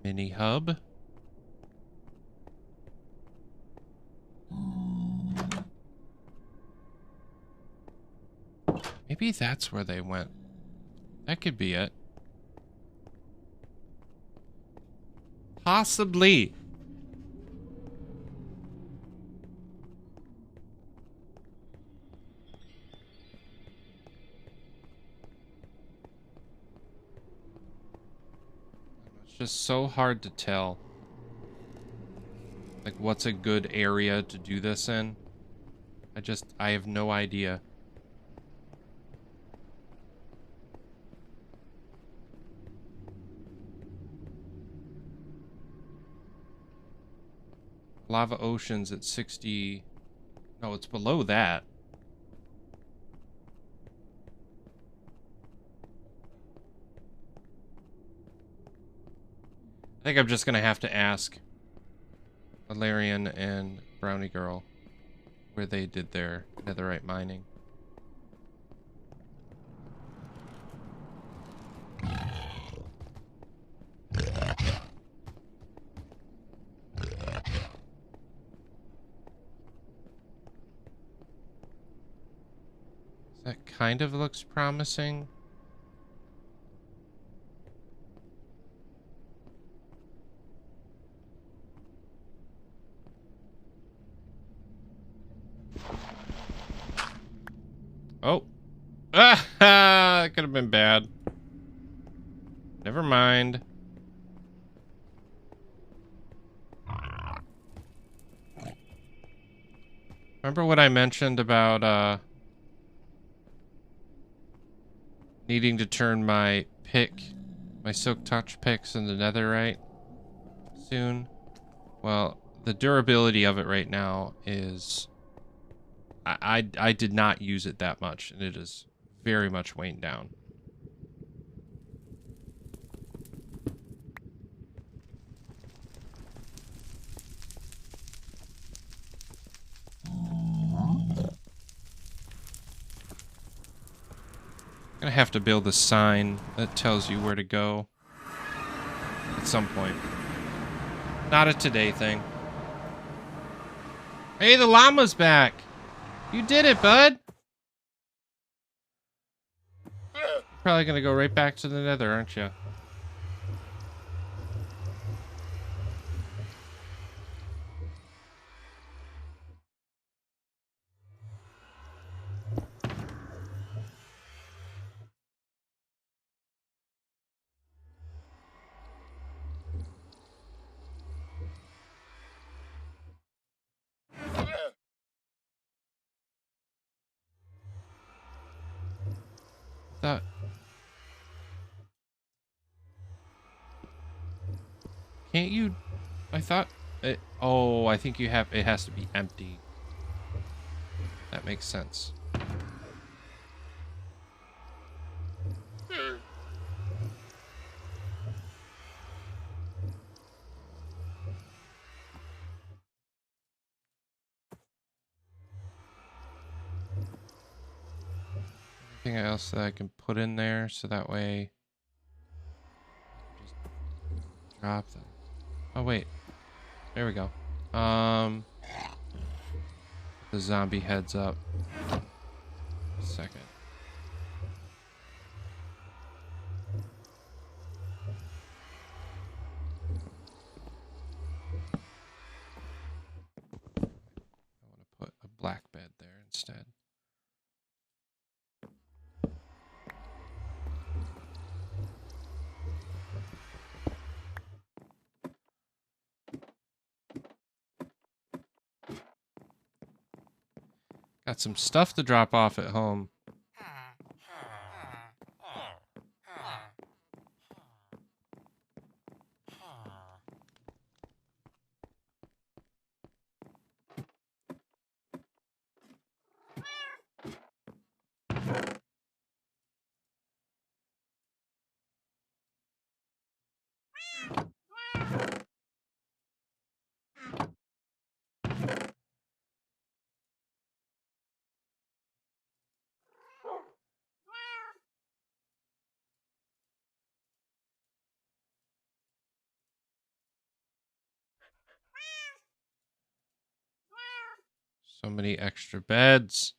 Mini hub. Maybe that's where they went. That could be it. Possibly. It's just so hard to tell. Like, what's a good area to do this in? I have no idea. Lava Ocean's at 60... No, it's below that. I think I'm just gonna have to ask Valerian and Brownie Girl where they did their netherite mining. That kind of looks promising. Oh. Ah, that could have been bad. Never mind. Remember what I mentioned about, needing to turn my Silk Touch picks into netherite soon? Well, the durability of it right now is... I did not use it that much, and it is very much waned down. Gonna have to build a sign that tells you where to go at some point. Not a today thing. Hey, the llama's back. You did it, bud. Probably gonna go right back to the nether, aren't you? That. Can't you? I thought. Oh, I think you have. It has to be empty. That makes sense. Anything else that I can put in there so that way just drop them. Oh wait, there we go. The zombie heads up. Second. I want to put a black bed there instead. Got some stuff to drop off at home. So many extra beds.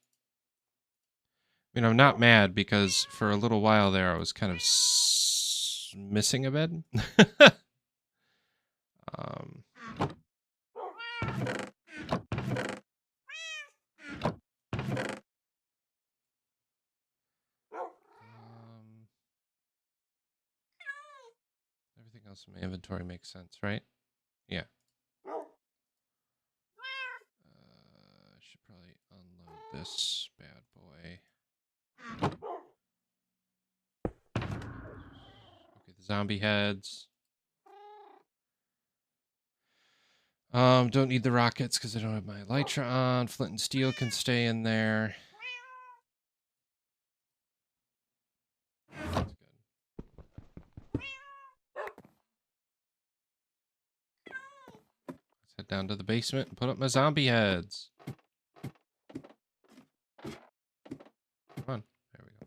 I mean, I'm not mad because for a little while there I was kind of missing a bed. um, everything else in my inventory makes sense, right? Yeah. I should probably unload this bad boy. Okay, the zombie heads. Don't need the rockets because I don't have my elytra on. Flint and steel can stay in there. That's good. Let's head down to the basement and put up my zombie heads. Come on. There we go.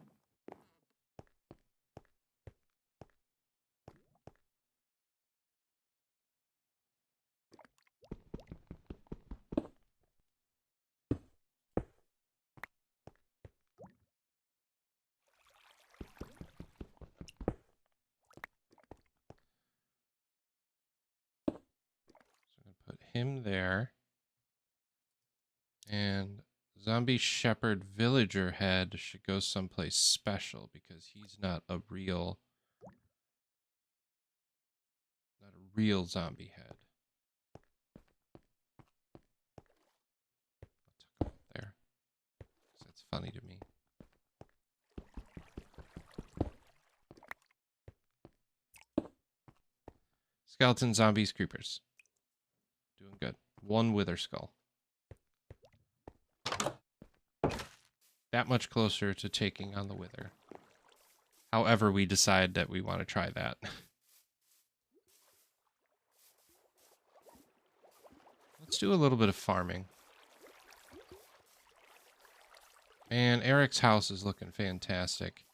Put him there. And zombie shepherd villager head should go someplace special because he's not a real zombie head. I'll tuck him up there. 'Cause that's funny to me. Skeleton, zombies, creepers. Doing good. One wither skull. That much closer to taking on the wither. However we decide that we want to try that. Let's do a little bit of farming. And Eric's house is looking fantastic.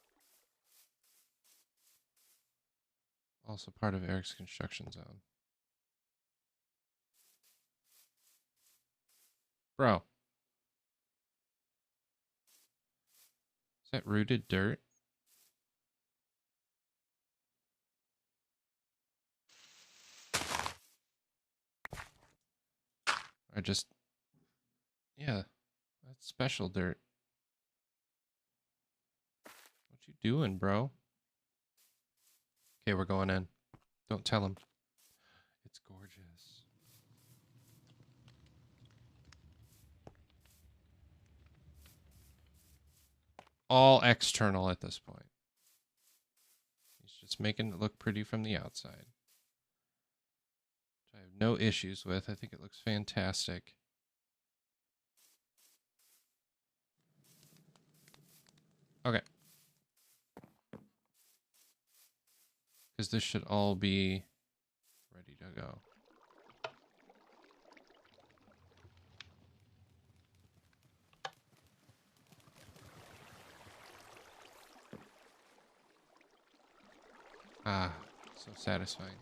Also part of Eric's construction zone. Bro. Is that rooted dirt? Or just... Yeah. That's special dirt. What you doing, bro? Okay, we're going in. Don't tell him. It's gorgeous. All external at this point. He's just making it look pretty from the outside. Which I have no issues with. I think it looks fantastic. Okay. Because this should all be ready to go. Ah, so satisfying.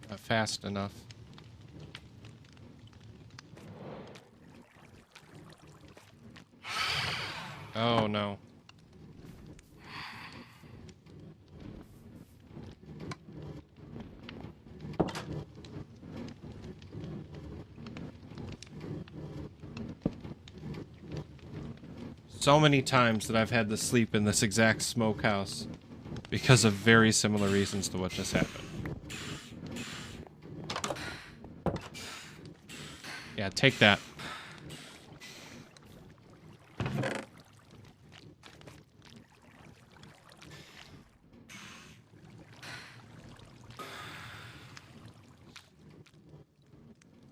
Not fast enough. Oh no. So many times that I've had to sleep in this exact smokehouse because of very similar reasons to what just happened. Yeah, take that.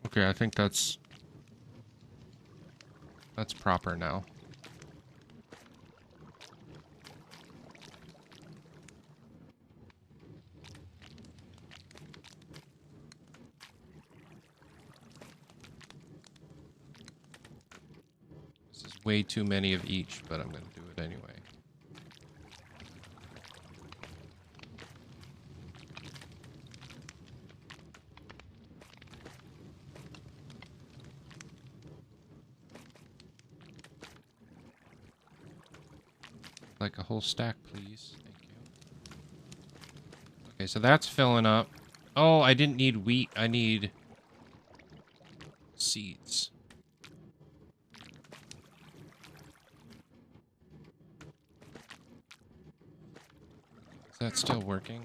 Okay, I think that's proper now. This is way too many of each, but I'm going to do it anyway. Like a whole stack, please. Thank you. Okay, so that's filling up. Oh, I didn't need wheat. I need seeds. Is that still working?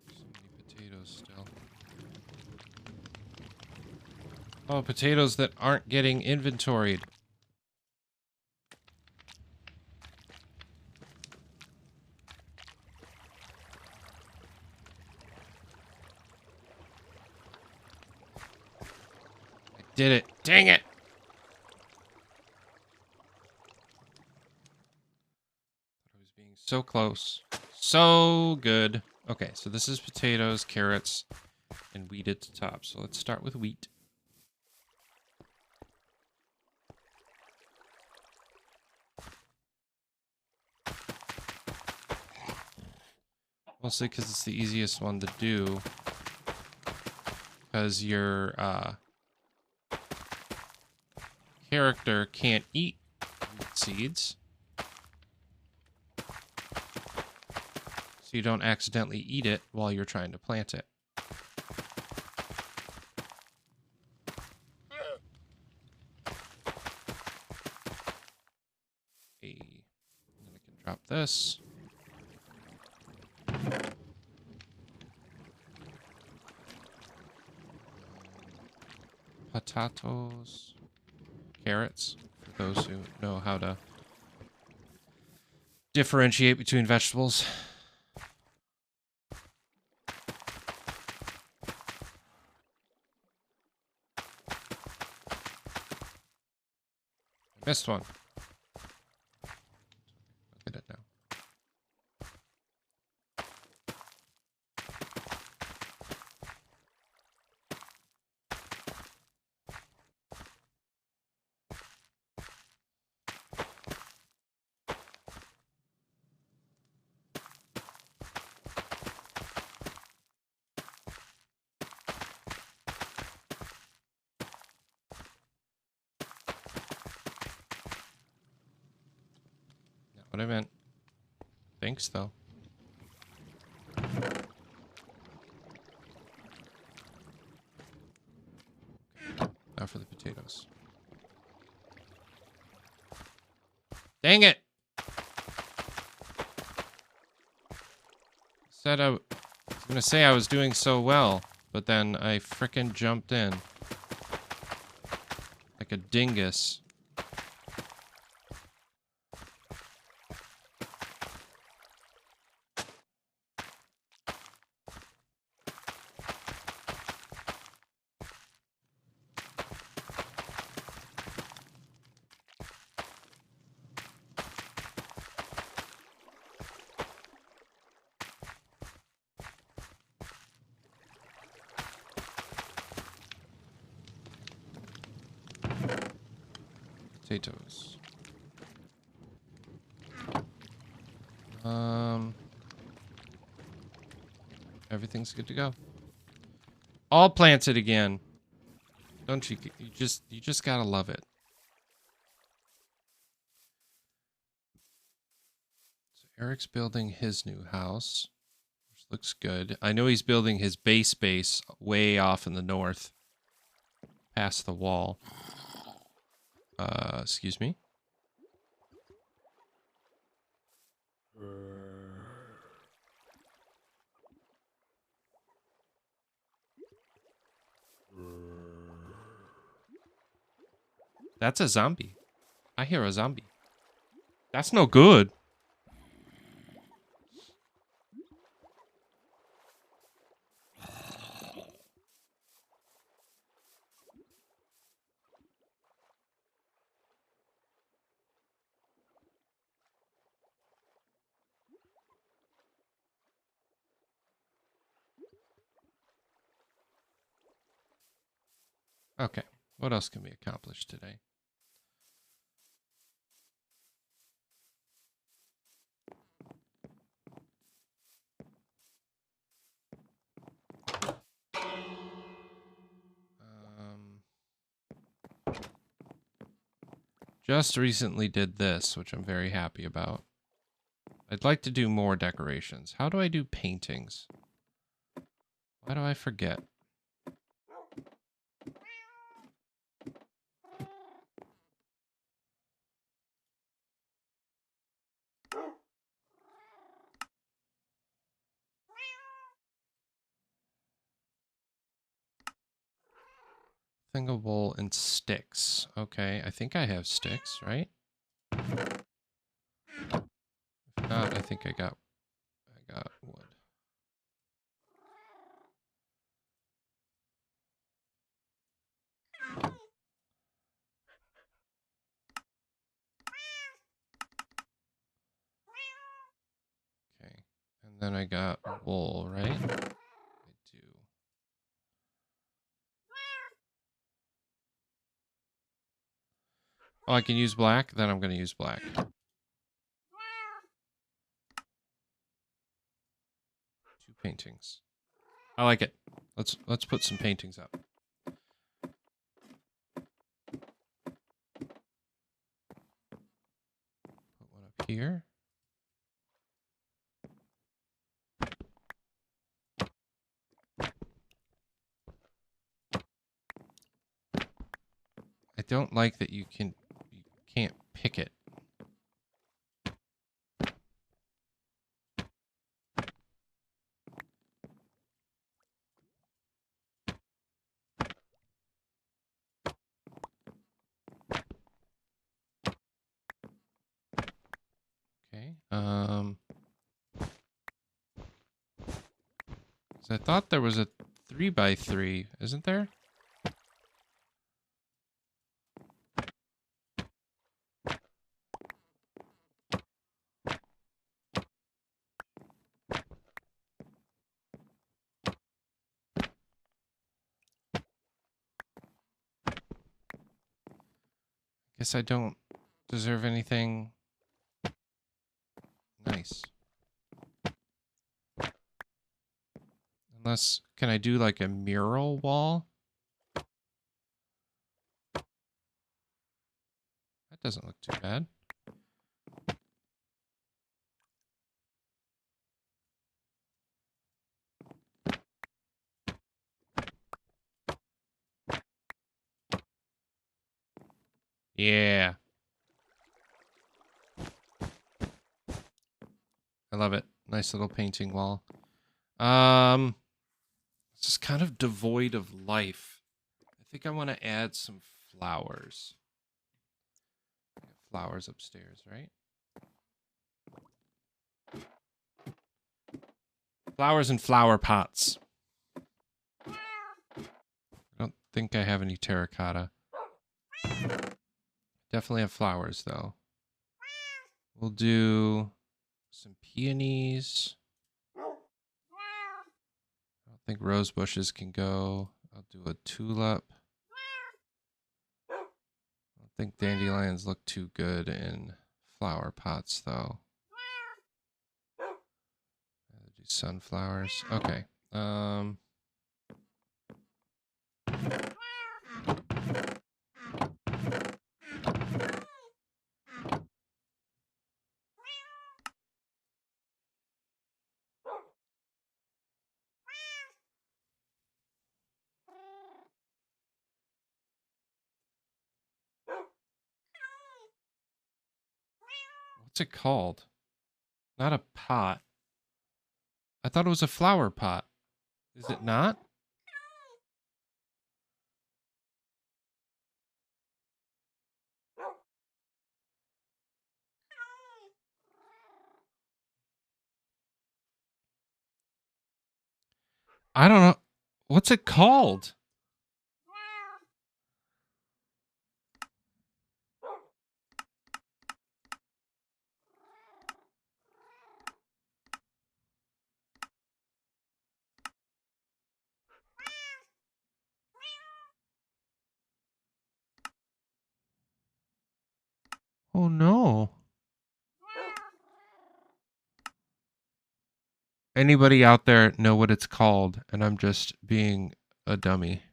So many potatoes still. Oh, potatoes that aren't getting inventoried. Did it. Dang it. I was being so close. So good. Okay, so this is potatoes, carrots, and wheat at the top. So let's start with wheat. Mostly because it's the easiest one to do. Because your character can't eat seeds. So you don't accidentally eat it while you're trying to plant it. Okay. And then I can drop this. potatoes, carrots, for those who know how to differentiate between vegetables. Missed one. Look at it now. Not what I meant. Thanks, though. Now for the potatoes. Dang it! Said I was gonna say I was doing so well, but then I frickin' jumped in. Like a dingus. Potatoes. Everything's good to go. All planted again. Don't you? You just gotta love it. So Eric's building his new house, which looks good. I know he's building his base way off in the north, past the wall. Excuse me. That's a zombie. I hear a zombie. That's no good. Okay, what else can we accomplish today? Just recently did this, which I'm very happy about. I'd like to do more decorations. How do I do paintings? Why do I forget? Thingable and sticks. Okay, I think I have sticks, right? If not, I think I got wood. Okay, and then I got wool, right? I do. Oh, I can use black? Then I'm going to use black. 2 paintings. I like it. Let's put some paintings up. Put one up here. I don't like that you can't pick it. Okay. 'Cause I thought there was a 3x3, isn't there? Guess I don't deserve anything nice. Unless, can I do like a mural wall? That doesn't look too bad. Yeah. I love it. Nice little painting wall. This is kind of devoid of life. I think I want to add some flowers. Flowers upstairs, right? Flowers in flower pots. I don't think I have any terracotta. Definitely have flowers, though. We'll do some peonies. I don't think rose bushes can go. I'll do a tulip. I don't think dandelions look too good in flower pots, though. I'll do sunflowers. Okay. What's it called? Not a pot. I thought it was a flower pot. Is it not? I don't know. What's it called? Oh no. Anybody out there know what it's called? And I'm just being a dummy.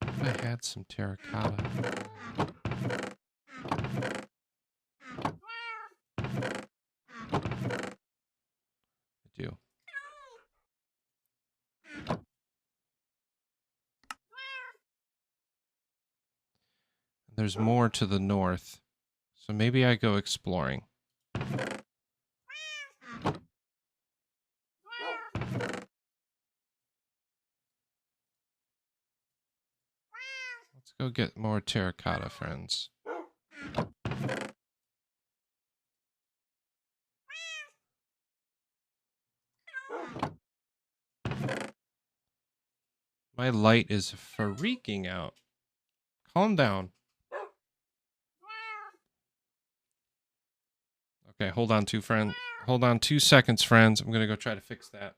I had some terracotta. I do. There's more to the north. So maybe I go exploring. Let's go get more terracotta, friends. My light is freaking out. Calm down. Okay, hold on 2 seconds, friends. I'm gonna go try to fix that.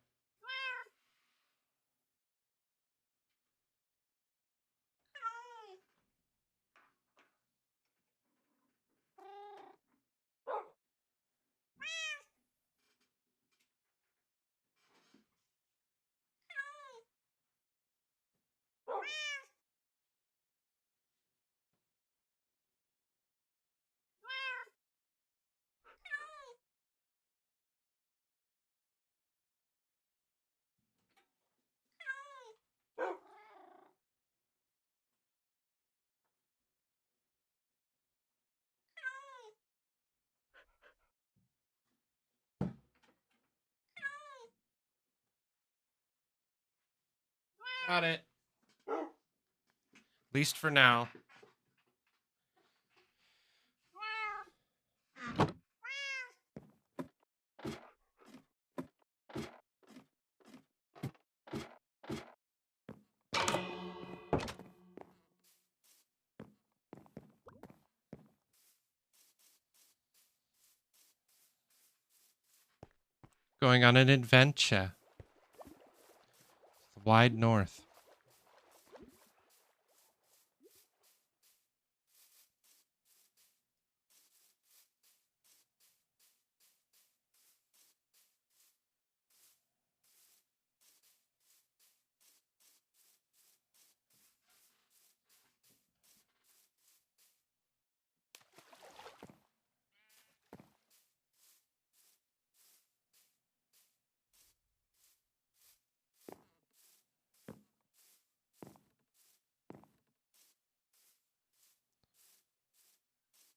Got it. At least for now. Going on an adventure. The wide north.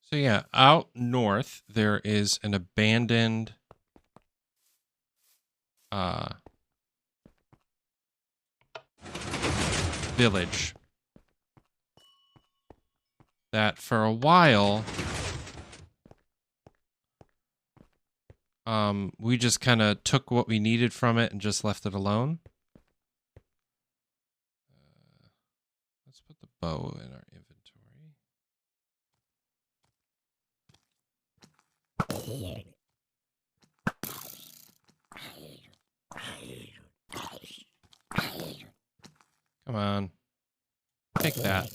So yeah, out north there is an abandoned village that for a while we just kind of took what we needed from it and just left it alone. Let's put the bow in our inventory. Come on. Take that.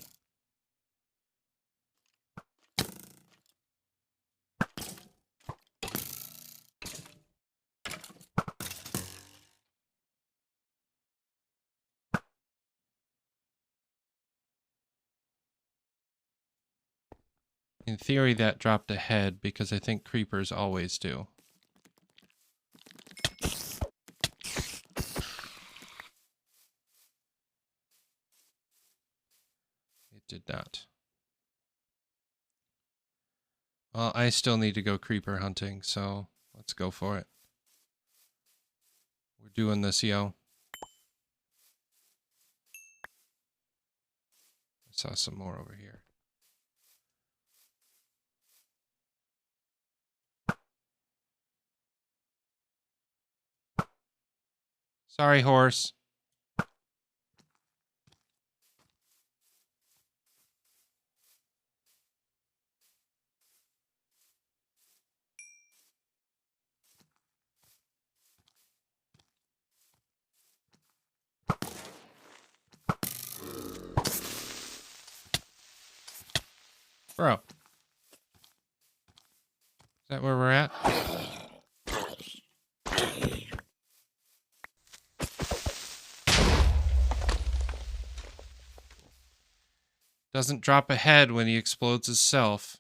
In theory, that dropped a head because I think creepers always do. It did not. Well, I still need to go creeper hunting, so let's go for it. We're doing this, yo. I saw some more over here. Sorry, horse. Bro. Is that where we're at? Doesn't drop a head when he explodes himself.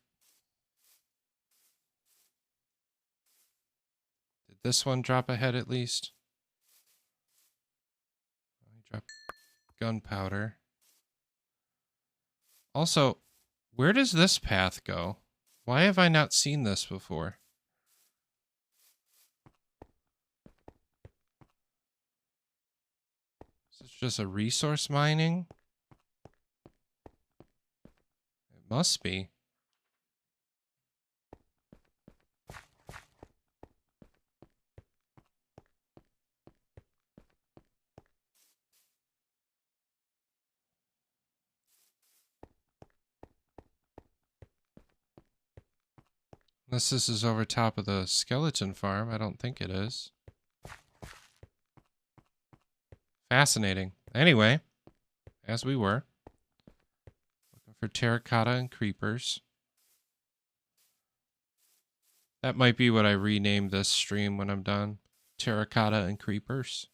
Did this one drop a head at least? Drop gunpowder. Also, where does this path go? Why have I not seen this before? Is this just a resource mining? It must be. Unless this is over top of the skeleton farm. I don't think it is. Fascinating. Anyway, as we were. Looking for terracotta and creepers. That might be what I rename this stream when I'm done. Terracotta and creepers.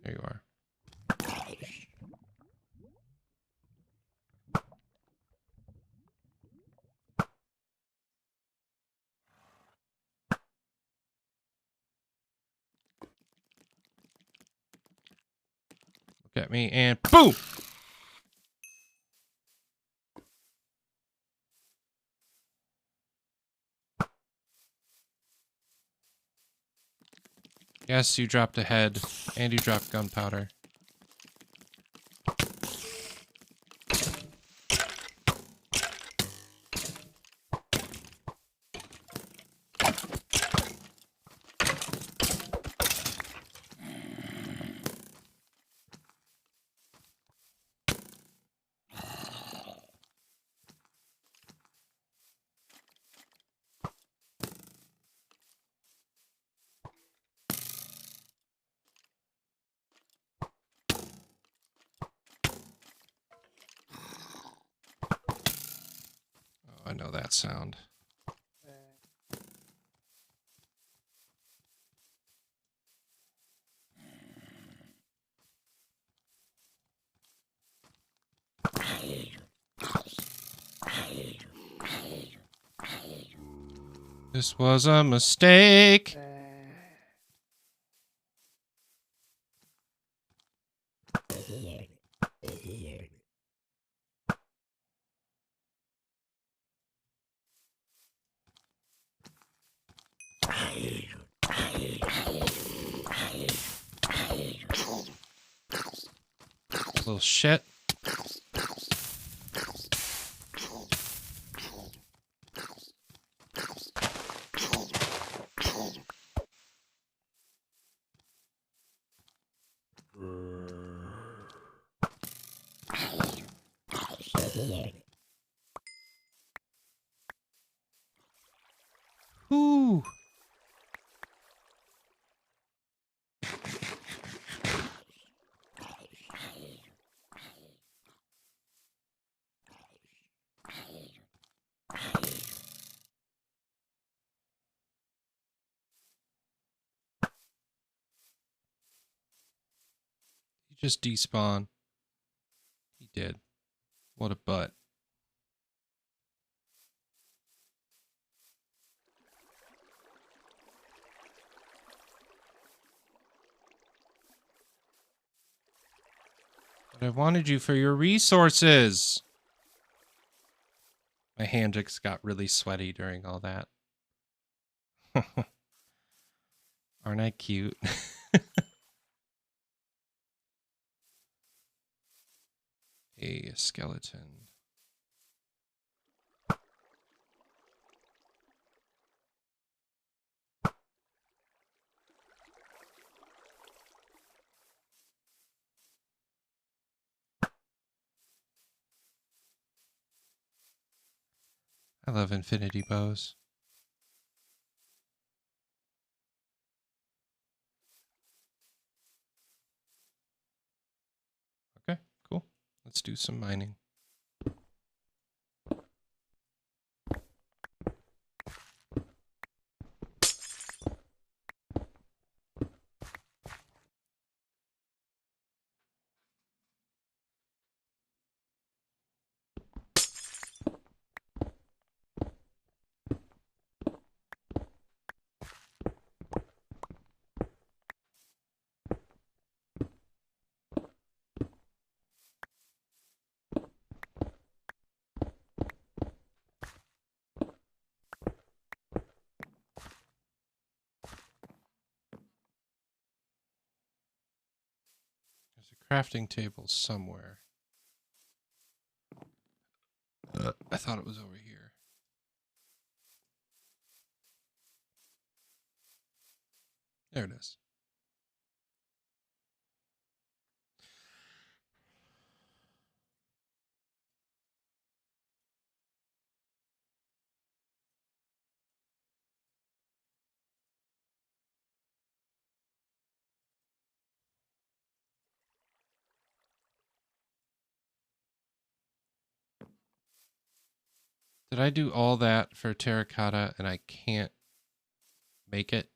There you are. at me, and boom! Yes, you dropped a head, and you dropped gunpowder. Oh, I know that sound. This was a mistake. Little shit. Ooh. He just despawned. He did. What a butt. But I wanted you for your resources. My hand just got really sweaty during all that. Aren't I cute? A skeleton. I love infinity bows. Okay, cool. Let's do some mining. There's a crafting table somewhere. I thought it was over here. There it is. Did I do all that for terracotta and I can't make it?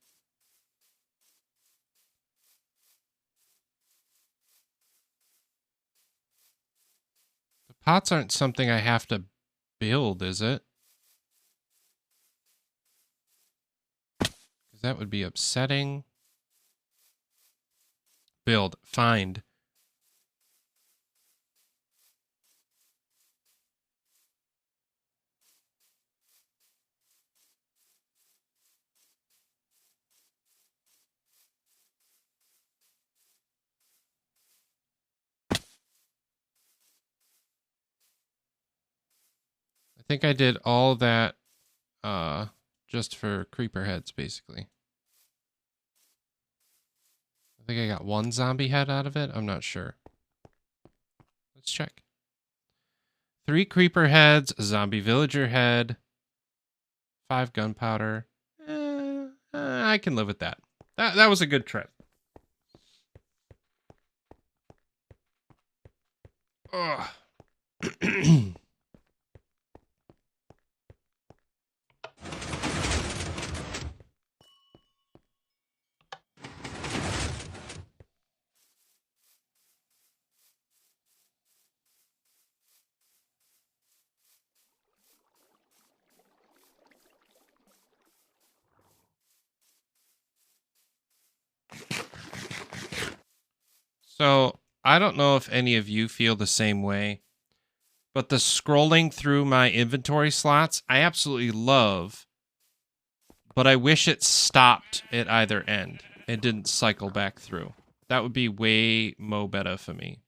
The pots aren't something I have to build, is it? Because that would be upsetting. Build. Find. think I did all that just for creeper heads, basically. I think I got 1 zombie head out of it. I'm not sure. Let's check. 3 creeper heads, a zombie villager head, 5 gunpowder. I can live with that. That was a good trip. Ugh. So, I don't know if any of you feel the same way, but the scrolling through my inventory slots, I absolutely love, but I wish it stopped at either end. It didn't cycle back through. That would be way mo better for me.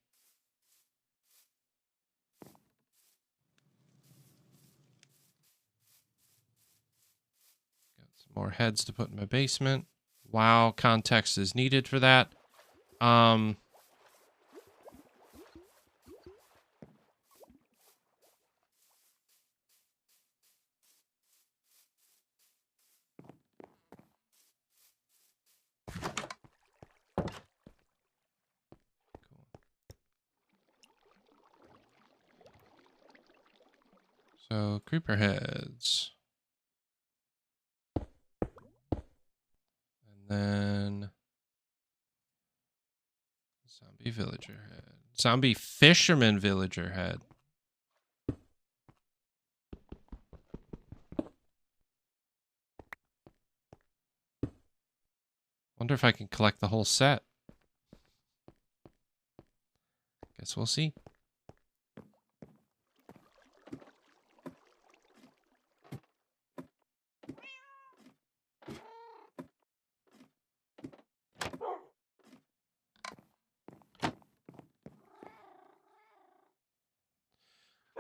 Got some more heads to put in my basement. Wow, context is needed for that. So, creeper heads. And then zombie villager head. Zombie fisherman villager head. Wonder if I can collect the whole set. Guess we'll see.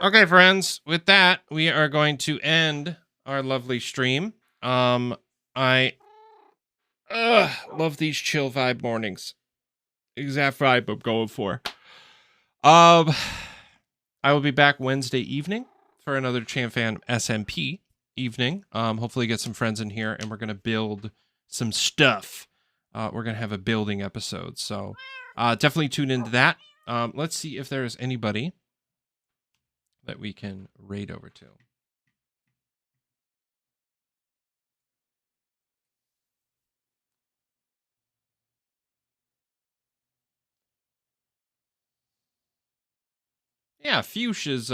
Okay, friends, with that, we are going to end our lovely stream. I love these chill vibe mornings. Exact vibe I'm going for. I will be back Wednesday evening for another ChamFan SMP evening. Hopefully get some friends in here and we're going to build some stuff. We're going to have a building episode. So definitely tune into that. Let's see if there's anybody that we can raid over to. Yeah, Fuchs is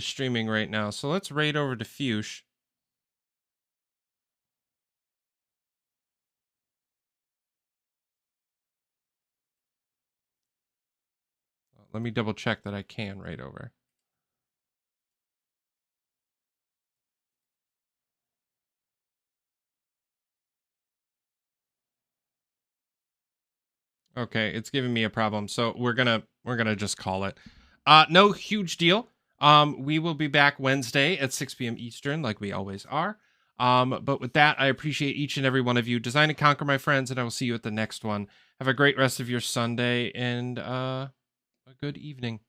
streaming right now. So let's raid over to Fuchs. Let me double check that I can raid over. Okay, it's giving me a problem. So we're gonna just call it. No huge deal. We will be back Wednesday at 6 p.m. Eastern, like we always are. But with that, I appreciate each and every one of you. Design and Conquer, my friends, and I will see you at the next one. Have a great rest of your Sunday and a good evening.